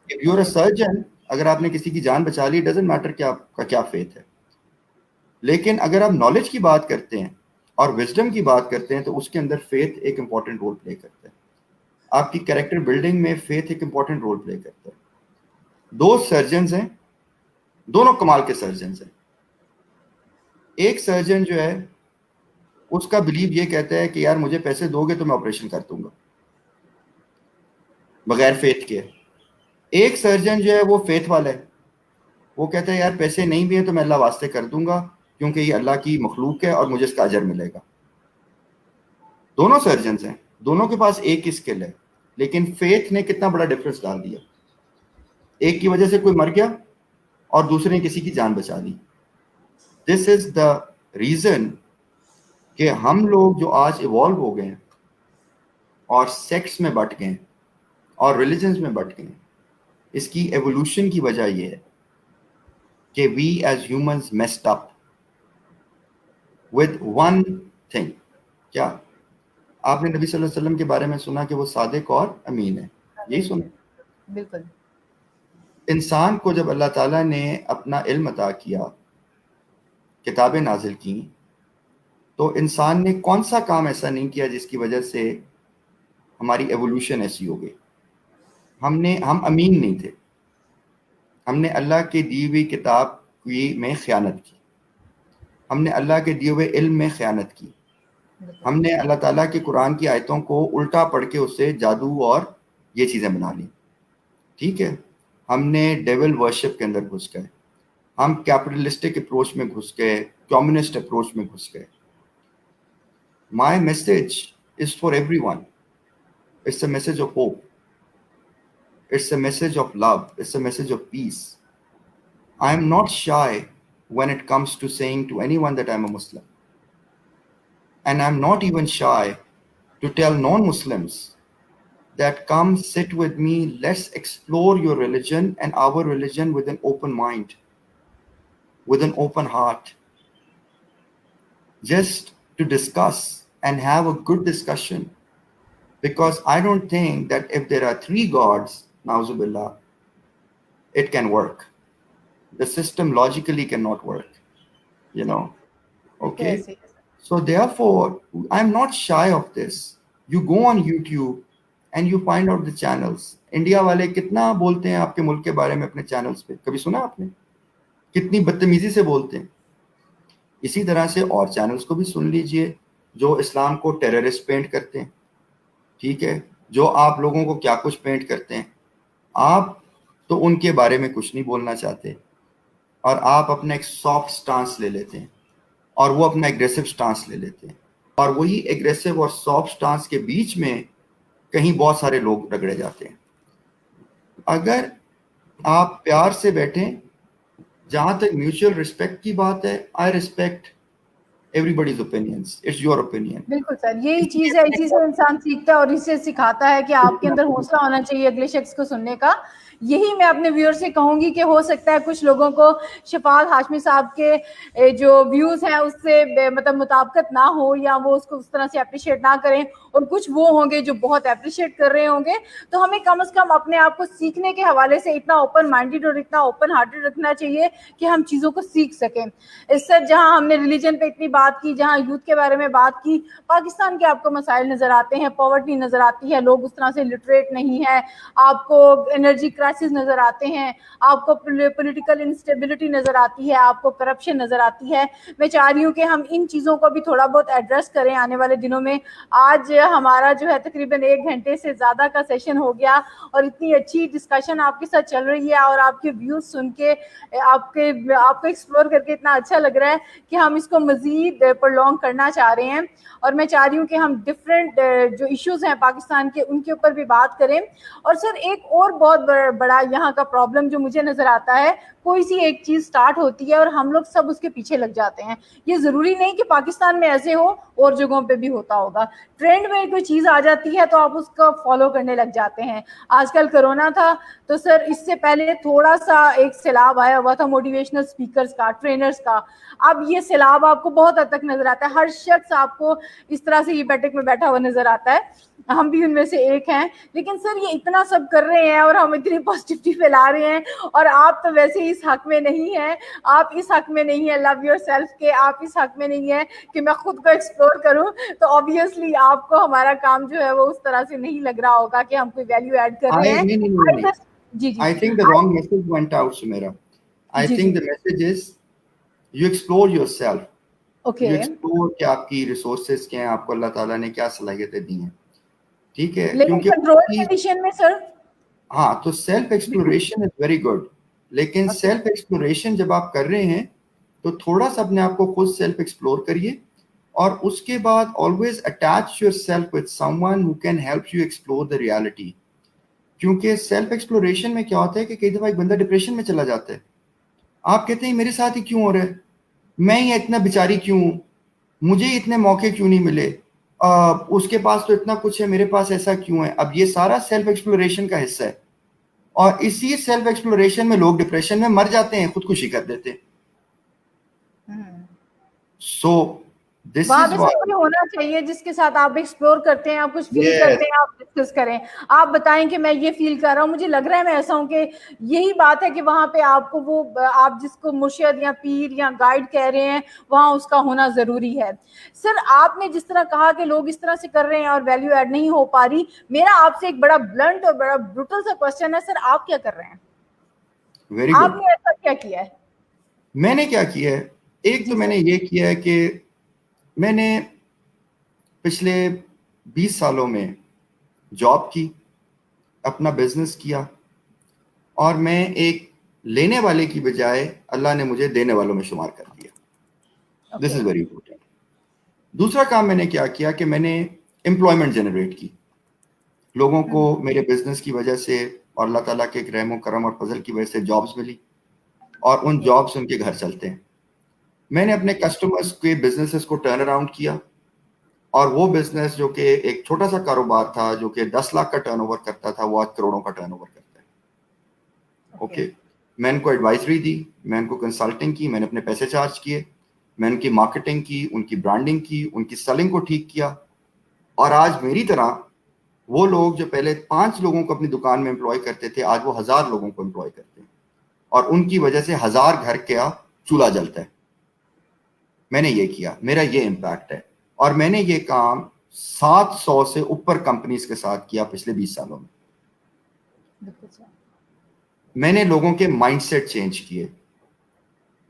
If you're a surgeon, اگر آپ نے کسی کی جان بچا لی, ڈزنٹ میٹر کہ آپ کا کیا فیتھ ہے. لیکن اگر آپ نالج کی بات کرتے ہیں اور وزڈم کی بات کرتے ہیں تو اس کے اندر فیتھ ایک امپورٹنٹ رول پلے کرتا ہے. آپ کی کریکٹر بلڈنگ میں فیتھ ایک امپورٹنٹ رول پلے کرتا ہے. 2 سرجنز ہیں, دونوں کمال کے سرجنز ہیں. ایک سرجن جو ہے اس کا بلیو یہ کہتا ہے کہ یار مجھے پیسے دو گے تو میں آپریشن کر دوں گا, بغیر فیتھ کے. ایک سرجن جو ہے وہ فیتھ والا ہے, وہ کہتا ہے یار پیسے نہیں بھی ہیں تو میں اللہ واسطے کر دوں گا کیونکہ یہ اللہ کی مخلوق ہے اور مجھے اس کا اجر ملے گا. دونوں سرجنز ہیں, دونوں کے پاس ایک ہی اسکل ہے, لیکن فیتھ نے کتنا بڑا ڈفرنس ڈال دیا. ایک کی وجہ سے کوئی مر گیا اور دوسرے نے کسی کی جان بچا دی. دس از دا ریزن کہ ہم لوگ جو آج ایوالو ہو گئے ہیں اور سیکٹس میں بٹ گئے ہیں اور ریلیجنز میں بٹ گئے ہیں, اس کی ایوولوشن کی وجہ یہ ہے کہ we as humans messed up with one thing. کیا آپ نے نبی صلی اللہ علیہ وسلم کے بارے میں سنا کہ وہ صادق اور امین ہے؟ یہی سنا. بالکل. انسان کو جب اللہ تعالیٰ نے اپنا علم عطا کیا, کتابیں نازل کی, تو انسان نے کون سا کام ایسا نہیں کیا جس کی وجہ سے ہماری ایوولوشن ایسی ہو گئی؟ ہم امین نہیں تھے. ہم نے اللہ کے دی ہوئی کتاب میں خیانت کی, ہم نے اللہ کے دیے ہوئے علم میں خیانت کی, ہم نے اللہ تعالیٰ کے قرآن کی آیتوں کو الٹا پڑھ کے اس سے جادو اور یہ چیزیں بنا لی. ٹھیک ہے, ہم نے ڈیول ورشپ کے اندر گھس گئے, ہم کیپٹلسٹک اپروچ میں گھس گئے, کمیونسٹ اپروچ میں گھس گئے. My message is for everyone. It's a message of hope. It's a message of love. It's a message of peace. I am not shy when it comes to saying to anyone that I'm a Muslim. And I'm not even shy to tell non-Muslims that come sit with me, let's explore your religion and our religion with an open mind, with an open heart, just to discuss and have a good discussion. Because I don't think that if there are three gods, na'uzubillah, it can work. The system logically cannot work, you know. Okay? Yes, yes. So therefore, I'm not shy of this. You go on YouTube and you find out the channels. India والے کتنا بولتے ہیں آپ کے ملک کے بارے میں اپنے چینلز پہ, کبھی سنا آپ نے؟ کتنی بدتمیزی سے بولتے ہیں. اسی طرح سے اور چینلز کو بھی سن لیجئے جو اسلام کو ٹیررسٹ پینٹ کرتے ہیں. ٹھیک ہے, جو آپ لوگوں کو کیا کچھ پینٹ کرتے ہیں. آپ تو ان کے بارے میں کچھ نہیں بولنا چاہتے اور آپ اپنا ایک سافٹ سٹانس لے لیتے ہیں اور وہ اپنا ایگریسو سٹانس لے لیتے ہیں, اور وہی ایگریسو اور سافٹ سٹانس کے بیچ میں کہیں بہت سارے لوگ رگڑے جاتے ہیں. اگر آپ پیار سے بیٹھیں, جہاں تک میوچل رسپیکٹ کی بات ہے, I respect everybody's opinions, it's your opinion. بالکل سر, یہی چیز ہے, اسی سے انسان سیکھتا ہے اور اس سے سکھاتا ہے کہ آپ کے اندر حوصلہ ہونا چاہیے اگلے شخص کو سننے کا. یہی میں اپنے ویور سے کہوں گی کہ ہو سکتا ہے کچھ لوگوں کو شفاعت ہاشمی صاحب کے جو ویوز ہیں اس سے مطلب مطابقت نہ ہو, یا وہ اس کو اس طرح سے اپریشیٹ نہ کریں, اور کچھ وہ ہوں گے جو بہت اپریشیٹ کر رہے ہوں گے. تو ہمیں کم از کم اپنے آپ کو سیکھنے کے حوالے سے اتنا اوپن مائنڈیڈ اور اتنا اوپن ہارٹیڈ رکھنا چاہیے کہ ہم چیزوں کو سیکھ سکیں. اس سے جہاں ہم نے ریلیجن پہ اتنی بات کی, جہاں یوتھ کے بارے میں بات کی, پاکستان کے آپ کو مسائل نظر آتے ہیں, پاورٹی نظر آتی ہے, لوگ اس طرح سے لٹریٹ نہیں ہے, آپ کو انرجی کرائسس نظر آتے ہیں, آپ کو پولیٹیکل انسٹیبلٹی نظر آتی ہے, آپ کو کرپشن نظر آتی ہے. میں چاہ رہی ہوں کہ ہم ان چیزوں کو بھی تھوڑا بہت ایڈریس کریں آنے والے دنوں میں. آج ہمارا جو ہے تقریباً 1 گھنٹے سے زیادہ کا سیشن ہو گیا اور اتنی اچھی ڈسکشن آپ کے ساتھ چل رہی ہے, اور آپ کے ویوز سن کے آپ کو ایکسپلور کر کے اتنا اچھا لگ رہا ہے کہ ہم اس کو مزید پرلونگ کرنا چاہ رہے ہیں. اور میں چاہ رہی ہوں کہ ہم ڈفرینٹ جو ایشوز ہیں پاکستان کے ان کے اوپر بھی بات کریں. اور سر ایک اور بہت بڑا یہاں کا پرابلم جو مجھے نظر آتا ہے, کوئی سی ایک چیز سٹارٹ ہوتی ہے اور ہم لوگ سب اس کے پیچھے لگ جاتے ہیں. یہ ضروری نہیں کہ پاکستان میں ایسے ہو, اور جگہوں پہ بھی ہوتا ہوگا. ٹرینڈ میں کوئی چیز آ جاتی ہے تو آپ اس کو فالو کرنے لگ جاتے ہیں. آج کل کرونا تھا تو سر اس سے پہلے تھوڑا سا ایک سیلاب آیا ہوا تھا موٹیویشنل اسپیکرز کا, ٹرینرز کا. اب یہ سیلاب آپ کو بہت حد تک نظر آتا ہے, ہر شخص آپ کو اس طرح سے یہ بیٹھک میں بیٹھا ہوا نظر آتا ہے, ہم بھی ان میں سے ایک ہیں. لیکن سر یہ اتنا سب کر رہے ہیں اور ہم اتنی پازیٹیوٹی پھیلا رہے ہیں, اور آپ تو ویسے ہی اس حق میں نہیں ہیں, آپ اس حق میں نہیں ہیں لو یور سیلف کے, آپ اس حق میں نہیں ہیں کہ میں خود کو ایکسپلور کروں. تو آبویسلی آپ کو ہمارا کام جو ہے وہ اس طرح سے نہیں لگ رہا ہوگا کہ ہم کوئی ویلیو ایڈ کر رہے ہیں. جی جی, I think the wrong message went out, Sumaira. I think the message is you explore yourself. You explore کہ آپ کی ریسورسز کیا ہیں, آپ کو اللہ تعالیٰ نے کیا صلاحیتیں دی ہیں. ٹھیک ہے, لیکن کنٹرول کنڈیشن میں سر ہاں تو self exploration is very good, لیکن سیلف ایکسپلوریشن جب آپ کر رہے ہیں تو تھوڑا سا اپنے آپ کو خود سیلف ایکسپلور کریے, اور اس کے بعد always attach your self with some one who can help you explore the reality. کیونکہ سیلف ایکسپلوریشن میں کیا ہوتا ہے کہ کئی دفعہ ایک بندہ ڈپریشن میں چلا جاتا ہے, آپ کہتے ہیں میرے ساتھ ہی کیوں ہو رہا ہے, میں ہی اتنا بیچاری کیوں ہوں, مجھے اتنے موقع کیوں نہیں ملے, اس کے پاس تو اتنا کچھ ہے, میرے پاس ایسا کیوں ہے. اب یہ سارا سیلف ایکسپلوریشن کا حصہ ہے, اور اسی سیلف ایکسپلوریشن میں لوگ ڈپریشن میں مر جاتے ہیں, خودکشی کر دیتے ہیں. سو دس وہاں از پہ وائی کوئی ہونا چاہیے جس کے ساتھ آپ ایکسپلور کرتے ہیں, آپ کچھ فیل یس کرتے ہیں, آپ ڈسکس کریں, آپ بتائیں کہ میں یہ فیل کر رہا ہوں, مجھے لگ رہا ہے میں ایسا ہوں. کہ یہی بات ہے کہ وہاں پہ آپ کو وہ آپ جس کو مرشد یا پیر یا گائیڈ کہہ رہے ہیں وہاں اس کا ہونا ضروری ہے. سر آپ نے جس طرح کہا کہ لوگ اس طرح سے کر رہے ہیں اور ویلیو ایڈ نہیں ہو پا رہی, میرا آپ سے ایک بڑا بلنٹ اور بڑا بروٹل سا کوسچن ہے, سر آپ کیا کر رہے ہیں؟ ویری آپ گڈ. نے ایسا کیا کیا ہے؟ میں نے کیا کیا ہے, ایک تو جی میں سر. نے یہ کیا ہے کہ میں نے پچھلے 20 سالوں میں جاب کی, اپنا بزنس کیا, اور میں ایک لینے والے کی بجائے اللہ نے مجھے دینے والوں میں شمار کر دیا. دس از ویری امپورٹنٹ. دوسرا کام میں نے کیا کیا کہ میں نے امپلائمنٹ جنریٹ کی, لوگوں کو میرے بزنس کی وجہ سے اور اللہ تعالیٰ کے ایک رحم و کرم اور فضل کی وجہ سے جابس ملی, اور ان جاب سے ان کے گھر چلتے ہیں. میں نے اپنے کسٹمرز کے بزنسز کو ٹرن اراؤنڈ کیا, اور وہ بزنس جو کہ ایک چھوٹا سا کاروبار تھا جو کہ 10 لاکھ کا ٹرن اوور کرتا تھا, وہ آج کروڑوں کا ٹرن اوور کرتا ہے. اوکے, میں ان کو ایڈوائزری دی, میں ان کو کنسلٹنگ کی, میں نے اپنے پیسے چارج کیے, میں ان کی مارکیٹنگ کی, ان کی برانڈنگ کی, ان کی سیلنگ کو ٹھیک کیا. اور آج میری طرح وہ لوگ جو پہلے 5 لوگوں کو اپنی دکان میں امپلائی کرتے تھے, آج وہ 1000 لوگوں کو امپلائی کرتے ہیں, اور ان کی وجہ سے 1000 گھر کا چولہا جلتا ہے. میں نے یہ کیا, میرا یہ امپیکٹ ہے, اور میں نے یہ کام 700 سے اوپر کمپنیز کے ساتھ کیا پچھلے 20 سالوں میں. میں نے لوگوں کے مائنڈ سیٹ چینج کیے,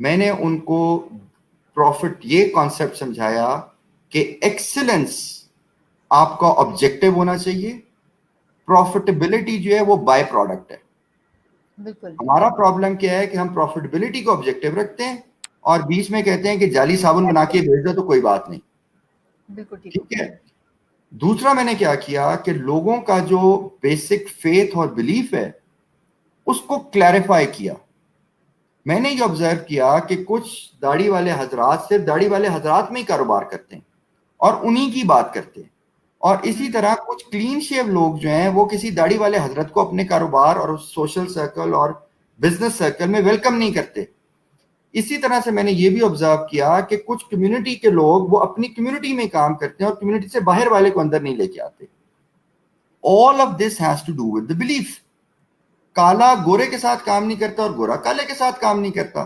میں نے ان کو پروفٹ یہ کانسیپٹ سمجھایا کہ ایکسلنس آپ کا آبجیکٹو ہونا چاہیے, پروفیٹیبلٹی جو ہے وہ بائی پروڈکٹ ہے. بالکل. ہمارا پرابلم کیا ہے کہ ہم پروفیٹیبلٹی کو آبجیکٹو رکھتے ہیں, اور بیچ میں کہتے ہیں کہ جعلی صابن بنا کے بھیج دو تو کوئی بات نہیں. بالکل ٹھیک ہے. دوسرا میں نے کیا کیا کہ لوگوں کا جو بیسک فیتھ اور بلیف ہے اس کو کلیریفائی کیا. میں نے یہ آبزرو کیا کہ کچھ داڑھی والے حضرات صرف داڑھی والے حضرات میں ہی کاروبار کرتے ہیں اور انہی کی بات کرتے ہیں, اور اسی طرح کچھ کلین شیو لوگ جو ہیں وہ کسی داڑھی والے حضرت کو اپنے کاروبار اور سوشل سرکل اور بزنس سرکل میں ویلکم نہیں کرتے. اسی طرح سے میں نے یہ بھی آبزرو کیا کہ کچھ کمیونٹی کے لوگ وہ اپنی کمیونٹی میں کام کرتے ہیں اور کمیونٹی سے باہر والے کو اندر نہیں لے کے آتے. All of this has to do with the belief. کالا گورے کے ساتھ کام نہیں کرتا اور گورا کالے کے ساتھ کام نہیں کرتا.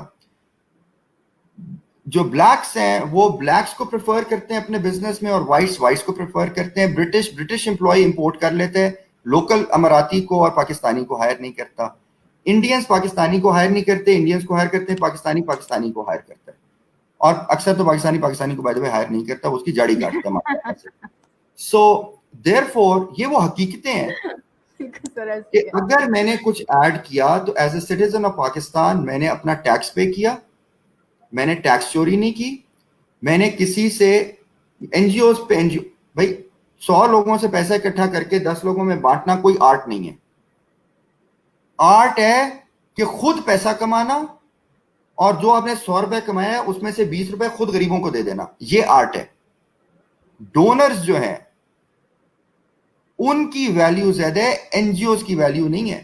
جو بلیکس ہیں وہ بلیکس کو پریفر کرتے ہیں اپنے بزنس میں, اور وائٹس کو پریفر کرتے ہیں. برٹش امپلائی امپورٹ کر لیتے ہیں, لوکل اماراتی کو اور پاکستانی کو ہائر نہیں کرتا. انڈینز پاکستانی کو ہائر نہیں کرتے, انڈینز کو ہائر کرتے ہیں, پاکستانی کو ہائر کرتا ہے, اور اکثر تو پاکستانی کو بائی دی وے ہائر نہیں کرتا, وہ اس کی جاڑی کاٹتا ہے. سو دیئر فور یہ وہ حقیقتیں ہیں کہ اگر میں نے کچھ ایڈ کیا تو as a citizen of Pakistan میں نے اپنا ٹیکس پے کیا, میں نے ٹیکس چوری نہیں کی, میں نے کسی سے این جی اوز پہ بھائی 100 لوگوں سے پیسہ اکٹھا کر کے 10 لوگوں میں بانٹنا کوئی آرٹ نہیں ہے. آرٹ ہے کہ خود پیسہ کمانا اور جو آپ نے 100 روپے کمایا ہے اس میں سے 20 روپے خود غریبوں کو دے دینا, یہ آرٹ ہے. ڈونرز جو ہیں ان کی ویلیو زیادہ ہے, این جی اوز کی ویلیو نہیں ہے.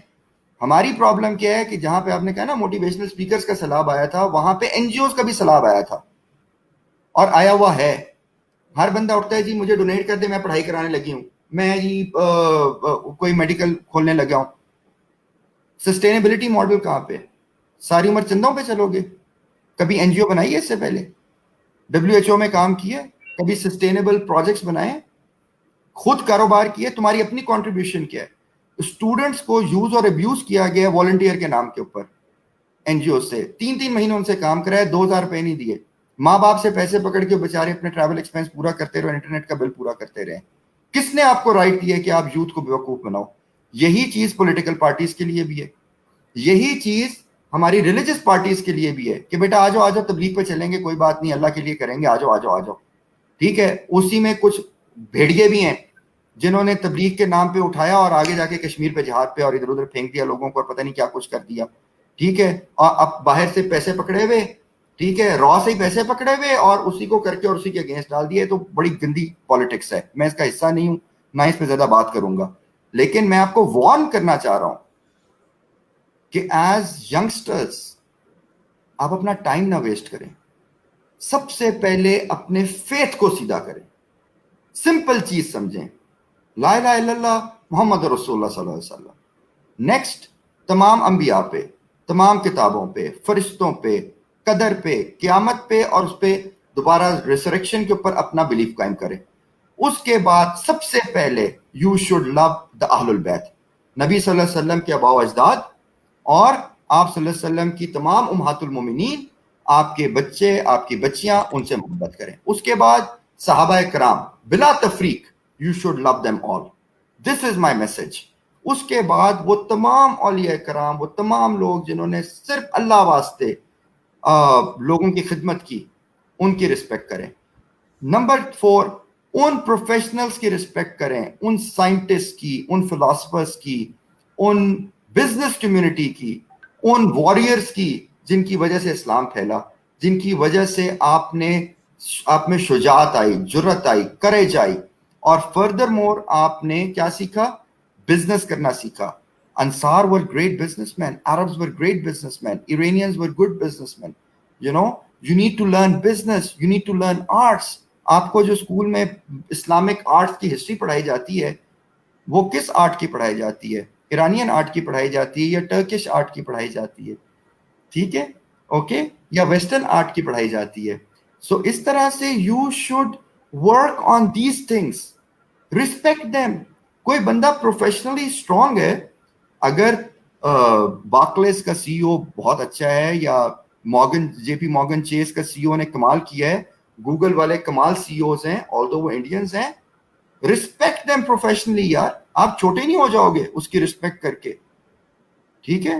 ہماری پرابلم کیا ہے کہ جہاں پہ آپ نے کہا نا موٹیویشنل سپیکرز کا سیلاب آیا تھا, وہاں پہ این جی اوز کا بھی سیلاب آیا تھا اور آیا ہوا ہے. ہر بندہ اٹھتا ہے جی مجھے ڈونیٹ کر دے, میں پڑھائی کرانے لگی ہوں, میں جی کوئی میڈیکل کھولنے لگا ہوں. سسٹینیبلٹی ماڈل کہاں پہ؟ ساری عمر چندوں پہ چلو گے؟ کبھی این جی او بنائی ہے اس سے پہلے؟ WHO میں کام کیا, کبھی سسٹینیبل پروجیکٹس بنائے, خود کاروبار کیے, تمہاری اپنی کنٹریبیوشن کیا ہے؟ اسٹوڈنٹس کو یوز اور ابیوز کیا گیا والنٹیئر کے نام کے اوپر این جی او سے, 3 مہینے ان سے کام کرایا, 2000 روپے نہیں دیے. ماں باپ سے پیسے پکڑ کے بیچارے اپنے ٹریول ایکسپینس پورا کرتے رہے, انٹرنیٹ کا بل پورا کرتے رہے. کس نے آپ کو رائٹ دیا کہ آپ یوتھ کو بیوقوف بناؤ؟ یہی چیز پولیٹیکل پارٹیز کے لیے بھی ہے, یہی چیز ہماری ریلیجس پارٹیز کے لیے بھی ہے کہ بیٹا آ جاؤ تبلیغ پہ چلیں گے, کوئی بات نہیں, اللہ کے لیے کریں گے, آ جاؤ. ٹھیک ہے, اسی میں کچھ بھیڑیے بھی ہیں جنہوں نے تبلیغ کے نام پہ اٹھایا اور آگے جا کے کشمیر پہ جہاد پہ اور ادھر ادھر پھینک دیا لوگوں کو, اور پتہ نہیں کیا کچھ کر دیا. ٹھیک ہے, اور اب باہر سے پیسے پکڑے ہوئے, ٹھیک ہے, را سے ہی پیسے پکڑے ہوئے اور اسی کو کر کے اور اسی کے اگینسٹ ڈال دیے. تو بڑی گندی پالیٹکس ہے, میں اس کا حصہ نہیں ہوں, نہ اس پہ زیادہ بات کروں گا, لیکن میں آپ کو وارن کرنا چاہ رہا ہوں کہ ایز ینگسٹرز آپ اپنا ٹائم نہ ویسٹ کریں. سب سے پہلے اپنے فیتھ کو سیدھا کریں, سمپل چیز سمجھیں, لا الہ الا اللہ محمد رسول اللہ صلی اللہ علیہ وسلم. نیکسٹ, تمام انبیاء پہ, تمام کتابوں پہ, فرشتوں پہ, قدر پہ, قیامت پہ, اور اس پہ دوبارہ ریسریکشن کے اوپر اپنا بلیف قائم کریں. اس کے بعد سب سے پہلے یو شوڈ لو دا اہل البیت, نبی صلی اللہ علیہ وسلم کے آباء و اجداد اور آپ صلی اللہ علیہ وسلم کی تمام امہات المومنین, آپ کے بچے, آپ کی بچیاں, ان سے محبت کریں. اس کے بعد صحابہ کرام بلا تفریق, you should love them all. This is my message. اس کے بعد وہ تمام اولیاء کرام, وہ تمام لوگ جنہوں نے صرف اللہ واسطے لوگوں کی خدمت کی, ان کی رسپیکٹ کریں. نمبر 4, ان پروفیشنلز کی رسپیکٹ کریں, ان سائنٹسٹ کی, ان فلاسفرز کی, ان بزنس کمیونٹی کی, ان واریئرز کی جن کی وجہ سے اسلام پھیلا, جن کی وجہ سے آپ میں شجاعت آئی, جرت آئی, کریج آئی, اور فردر مور آپ نے کیا سیکھا, بزنس کرنا سیکھا. انصار were great businessmen, Arabs were great businessmen, Iranians were good businessmen. You need to learn business, you need to learn arts. آپ کو جو اسکول میں اسلامک آرٹس کی ہسٹری پڑھائی جاتی ہے, وہ کس آرٹ کی پڑھائی جاتی ہے؟ ایرانین آرٹ کی پڑھائی جاتی ہے یا ٹرکش آرٹ کی پڑھائی جاتی ہے؟ ٹھیک ہے, اوکے, یا ویسٹرن آرٹ کی پڑھائی جاتی ہے. سو اس طرح سے you should work on these things, respect them. کوئی بندہ پروفیشنلی اسٹرانگ ہے, اگر بارکلیز کا سی او بہت اچھا ہے, یا جے پی مورگن چیس کا سی او نے کمال کیا ہے, گوگل والے کمال سی اوز ہیں, آلدو وہ انڈینز ہیں, ریسپیکٹ دیم پروفیشنلی. یار آپ چھوٹے نہیں ہو جاؤ گے اس کی ریسپیکٹ کر کے. ٹھیک ہے,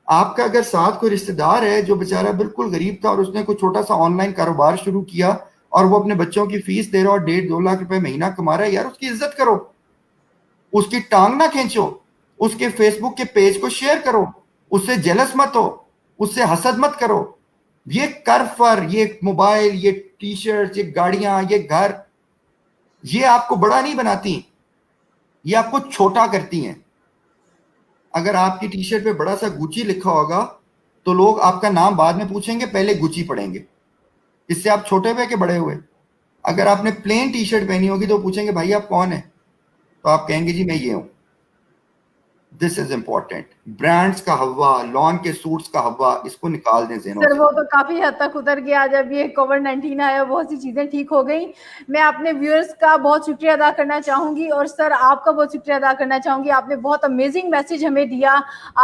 آپ کا اگر ساتھ کوئی رشتہ دار ہے جو بیچارہ بالکل غریب تھا اور اس نے کوئی چھوٹا سا آن لائن کاروبار شروع کیا اور وہ اپنے بچوں کی فیس دے رہا اور 1.5-2 لاکھ روپے مہینہ کما رہا ہے, یار اس کی عزت کرو, اس کی ٹانگ نہ کھینچو, اس کے فیس بک کے پیج کو شیئر کرو, اس سے جیلس مت ہو, اس سے حسد مت کرو. یہ کرفر, یہ موبائل, یہ ٹی شرٹ, یہ گاڑیاں, یہ گھر, یہ آپ کو بڑا نہیں بناتی, یہ آپ کو چھوٹا کرتی ہیں. اگر آپ کی ٹی شرٹ پہ بڑا سا گوچی لکھا ہوگا تو لوگ آپ کا نام بعد میں پوچھیں گے, پہلے گوچی پڑھیں گے. اس سے آپ چھوٹے ہوئے کہ بڑے ہوئے. اگر آپ نے پلین ٹی شرٹ پہنی ہوگی تو پوچھیں گے بھائی آپ کون ہیں, تو آپ کہیں گے جی میں یہ ہوں. دس از امپورٹنٹ. برانڈز کا ہوا, لان کے سوٹس کا ہوا, اس کو نکال دیں ذہنوں سر سے. وہ تو کافی حد تک اتر گیا جب یہ کووڈ-19 آیا, بہت سی چیزیں ٹھیک ہو گئیں. میں اپنے ویورز کا بہت شکریہ ادا کرنا چاہوں گی, اور سر آپ کا بہت شکریہ ادا کرنا چاہوں گی. آپ نے بہت امیزنگ میسج ہمیں دیا.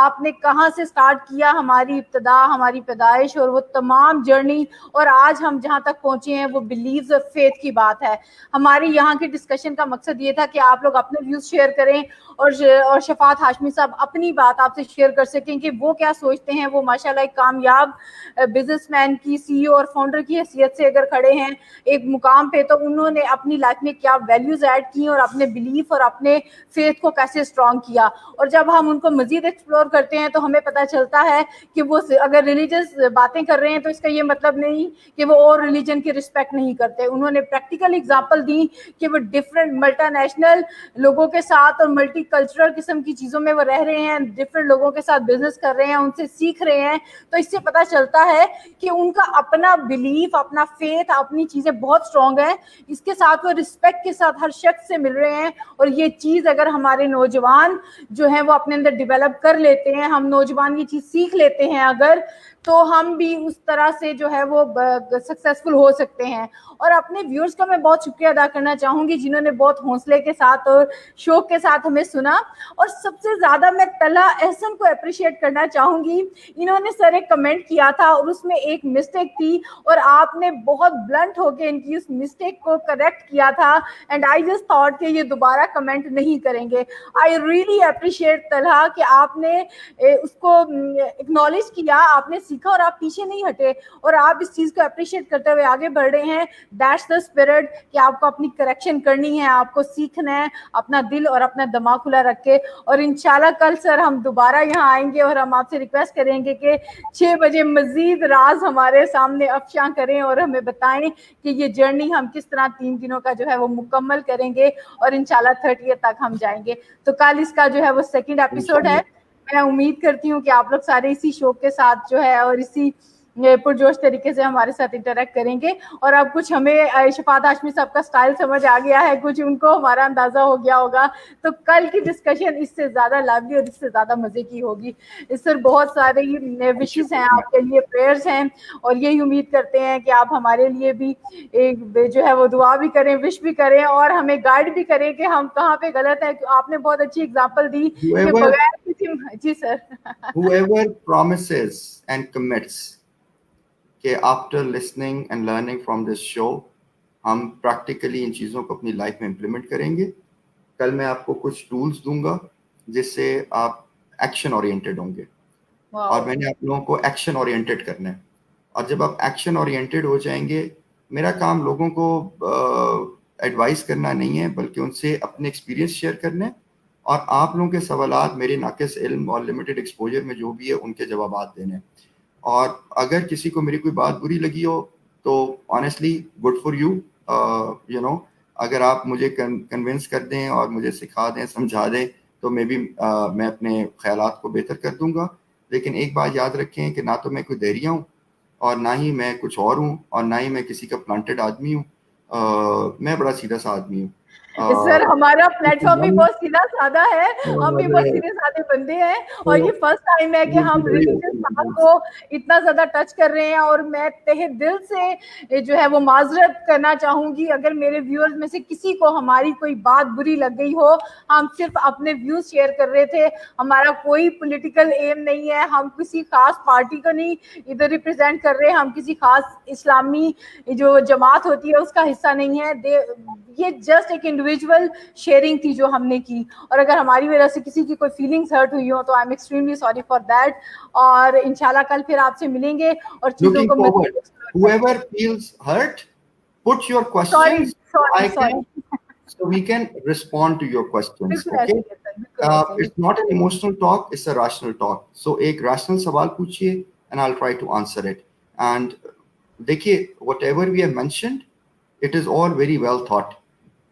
آپ نے کہاں سے سٹارٹ کیا, ہماری ابتدا, ہماری پیدائش, اور وہ تمام جرنی, اور آج ہم جہاں تک پہنچے ہیں وہ بلیوز اور فیتھ کی بات ہے. ہماری یہاں کی ڈسکشن کا مقصد یہ تھا کہ آپ لوگ اپنے ویوز شیئر کریں, اور شفاعت ہاشمی صاحب اپنی بات آپ سے شیئر کر سکیں کہ وہ کیا سوچتے ہیں. وہ ماشاءاللہ ایک کامیاب بزنس مین کی, سی او اور فاؤنڈر کی حیثیت سے اگر کھڑے ہیں ایک مقام پہ, تو انہوں نے اپنی لائف میں کیا ویلیوز ایڈ کی اور اپنے بلیف اور اپنے فیتھ کو کیسے اسٹرانگ کیا. اور جب ہم ان کو مزید ایکسپلور کرتے ہیں تو ہمیں پتہ چلتا ہے کہ وہ اگر ریلیجس باتیں کر رہے ہیں تو اس کا یہ مطلب نہیں کہ وہ اور ریلیجن کی رسپیکٹ نہیں کرتے. انہوں نے پریکٹیکل اگزامپل دی کہ وہ ڈفرینٹ ملٹی نیشنل لوگوں کے ساتھ اور ملٹی کلچرل قسم کی چیزوں میں وہ رہ رہے ہیں, ڈفرینٹ لوگوں کے ساتھ بزنس کر رہے ہیں, ان سے سیکھ رہے ہیں. تو اس سے پتہ چلتا ہے کہ ان کا اپنا بلیف, اپنا فیتھ, اپنی چیزیں بہت اسٹرانگ ہیں. اس کے ساتھ وہ رسپیکٹ کے ساتھ ہر شخص سے مل رہے ہیں. اور یہ چیز اگر ہمارے نوجوان جو ہیں وہ اپنے اندر ڈیولپ کر لیتے ہیں, ہم نوجوان یہ چیز سیکھ لیتے ہیں اگر, تو ہم بھی اس طرح سے جو ہے وہ سکسیسفل ہو سکتے ہیں. اور اپنے ویورز کا میں بہت شکریہ ادا کرنا چاہوں گی جنہوں نے بہت حوصلے کے ساتھ اور شوق کے ساتھ ہمیں سنا. اور سب سے زیادہ میں طلحہ احسن کو اپریشیٹ کرنا چاہوں گی. انہوں نے سر ایک کمنٹ کیا تھا اور اس میں ایک مسٹیک تھی اور آپ نے بہت بلنٹ ہو کے ان کی اس مسٹیک کو کریکٹ کیا تھا. اینڈ آئی جسٹ تھاٹ کہ یہ دوبارہ کمنٹ نہیں کریں گے. آئی ریئلی اپریشیٹ طلحہ کہ آپ نے اس کو اکنالج کیا, آپ نے سیکھا اور آپ پیچھے نہیں ہٹے اور آپ اس چیز کو اپریشیٹ کرتے ہوئے آگے بڑھ رہے ہیں. دیٹس دا اسپرٹ کہ آپ کو اپنی کریکشن کرنی ہے, آپ کو سیکھنا ہے, اپنا دل اور اپنا دماغ کھلا رکھ کے. اور انشاءاللہ کل سر ہم دوبارہ یہاں آئیں گے اور ہم آپ سے ریکویسٹ کریں گے کہ 6 بجے مزید راز ہمارے سامنے افشاں کریں اور ہمیں بتائیں کہ یہ جرنی ہم کس طرح 3 دنوں کا جو ہے وہ مکمل کریں گے اور انشاءاللہ 30 تک ہم جائیں گے. تو کل اس کا جو ہے وہ سیکنڈ ایپیسوڈ ہے. میں امید کرتی ہوں کہ آپ لوگ سارے اسی شوق کے ساتھ جو ہے اور اسی پرجوش طریقے سے ہمارے ساتھ انٹریکٹ کریں گے. اور اب کچھ ہمیں شفاعت ہاشمی صاحب کا سٹائل سمجھ آ گیا ہے, کچھ ان کو ہمارا اندازہ ہو گیا ہوگا. تو کل کی ڈسکشن اس سے زیادہ لائولی اور اس سے زیادہ مزے کی ہوگی. اس پر بہت سارے وشز ہیں آپ کے لیے, پریئرز ہیں, اور یہی امید کرتے ہیں کہ آپ ہمارے لیے بھی ایک جو ہے وہ دعا بھی کریں, وش بھی کریں اور ہمیں گائیڈ بھی کریں کہ ہم کہاں پہ غلط ہیں. آپ نے بہت اچھی اگزامپل دی کہ بغیر کسی جی سر whoever promises and commits کہ after listening and learning from this show ہم پریکٹیکلی ان چیزوں کو اپنی لائف میں امپلیمنٹ کریں گے. کل میں آپ کو کچھ ٹولز دوں گا جس سے آپ ایکشن اورینٹیڈ ہوں گے, اور میں نے آپ لوگوں کو ایکشن اورینٹیڈ کرنا ہے. اور جب آپ ایکشن اورینٹیڈ ہو جائیں گے, میرا کام لوگوں کو ایڈوائز کرنا نہیں ہے بلکہ ان سے اپنے ایکسپیرینس شیئر کرنا ہے, اور آپ لوگوں کے سوالات میرے ناقص علم اور لمیٹڈ ایکسپوجر میں جو بھی ہے ان کے جوابات دینے. اور اگر کسی کو میری کوئی بات بری لگی ہو تو honestly good for you, you know, اگر آپ مجھے کنونس کر دیں اور مجھے سکھا دیں, سمجھا دیں تو میں اپنے خیالات کو بہتر کر دوں گا. لیکن ایک بات یاد رکھیں کہ نہ تو میں کوئی دہریہ ہوں اور نہ ہی میں کچھ اور ہوں, اور نہ ہی میں کسی کا پلانٹڈ آدمی ہوں. میں بڑا سیدھا سا آدمی ہوں. سر ہمارا پلیٹ فارم بھی بہت سیدھا سادہ ہے, ہم بھی بہت سیدھے سادے بندے ہیں, اور یہ فرسٹ ٹائم ہے کہ ہم ریلیجس بات کو اتنا زیادہ ٹچ کر رہے ہیں. اور میں تہہ دل سے جو ہے وہ معذرت کرنا چاہوں گی اگر میرے ویورز میں سے کسی کو ہماری کوئی بات بری لگ گئی ہو. ہم صرف اپنے ویوز شیئر کر رہے تھے, ہمارا کوئی پولیٹیکل ایم نہیں ہے, ہم کسی خاص پارٹی کو نہیں ادھر ریپرزینٹ کر رہے, ہم کسی خاص اسلامی جو جماعت ہوتی ہے اس کا حصہ نہیں ہے. یہ جسٹ ایک انڈیویجول شیئرنگ تھی جو ہم نے کی, اور اگر ہماری وجہ سے کسی کی کوئی فیلنگز ہرٹ ہوئی ہو تو I am extremely sorry for that. اور انشاءاللہ کل پھر آپ سے ملیں گے اور چیزوں کو forward, whoever feels hurt, put your questions so we can respond to your questions. Okay, it's not an emotional talk, it's a rational talk. So ایک rational سوال پوچھیے and I'll try to answer it. And دیکھیے, whatever we have mentioned, it is all very well thought.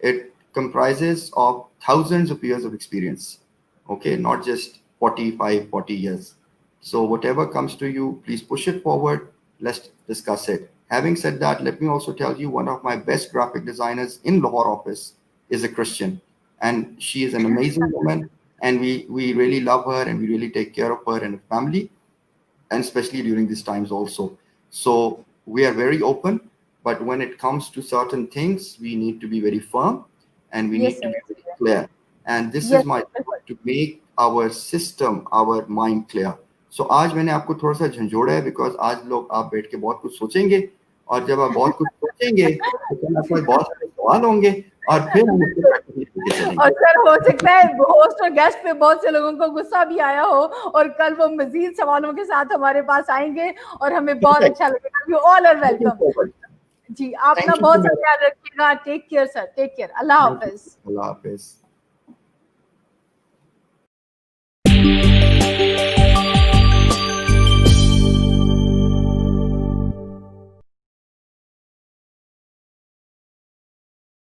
It comprises of thousands of years of experience. Okay, not just 40 years. So whatever comes to you, please push it forward. Let's discuss it. Having said that, let me also tell you one of my best graphic designers in Lahore office is a Christian, and she is an amazing woman, and we really love her and we really take care of her and her family, and especially during these times also. So we are very open, but when it comes to certain things, we need to be very firm and we need to be very clear. And this is my job, to make our system, our mind clear. So آج میں نے آپ کو تھوڑا سا جھنجھوڑا ہے because آج لوگ آپ بیٹھ کے بہت کچھ سوچیں گے, اور جب آپ بہت کچھ سوچیں گے تو پھر آپ کو بہت سارے سوال ہوں گے, اور پھر ہم اس کو اور سر ہو سکتا ہے ہوسٹ اور گیسٹ پہ بہت سے لوگوں کو غصہ بھی آیا ہو, اور کل وہ مزید سوالوں کے ساتھ ہمارے پاس آئیں گے اور ہمیں بہت اچھا لگے گا. You all are welcome. جی آپ اپنا بہت سا خیال رکھیے گا. ٹیک کیئر سر, ٹیک کیئر. اللہ حافظ. اللہ حافظ.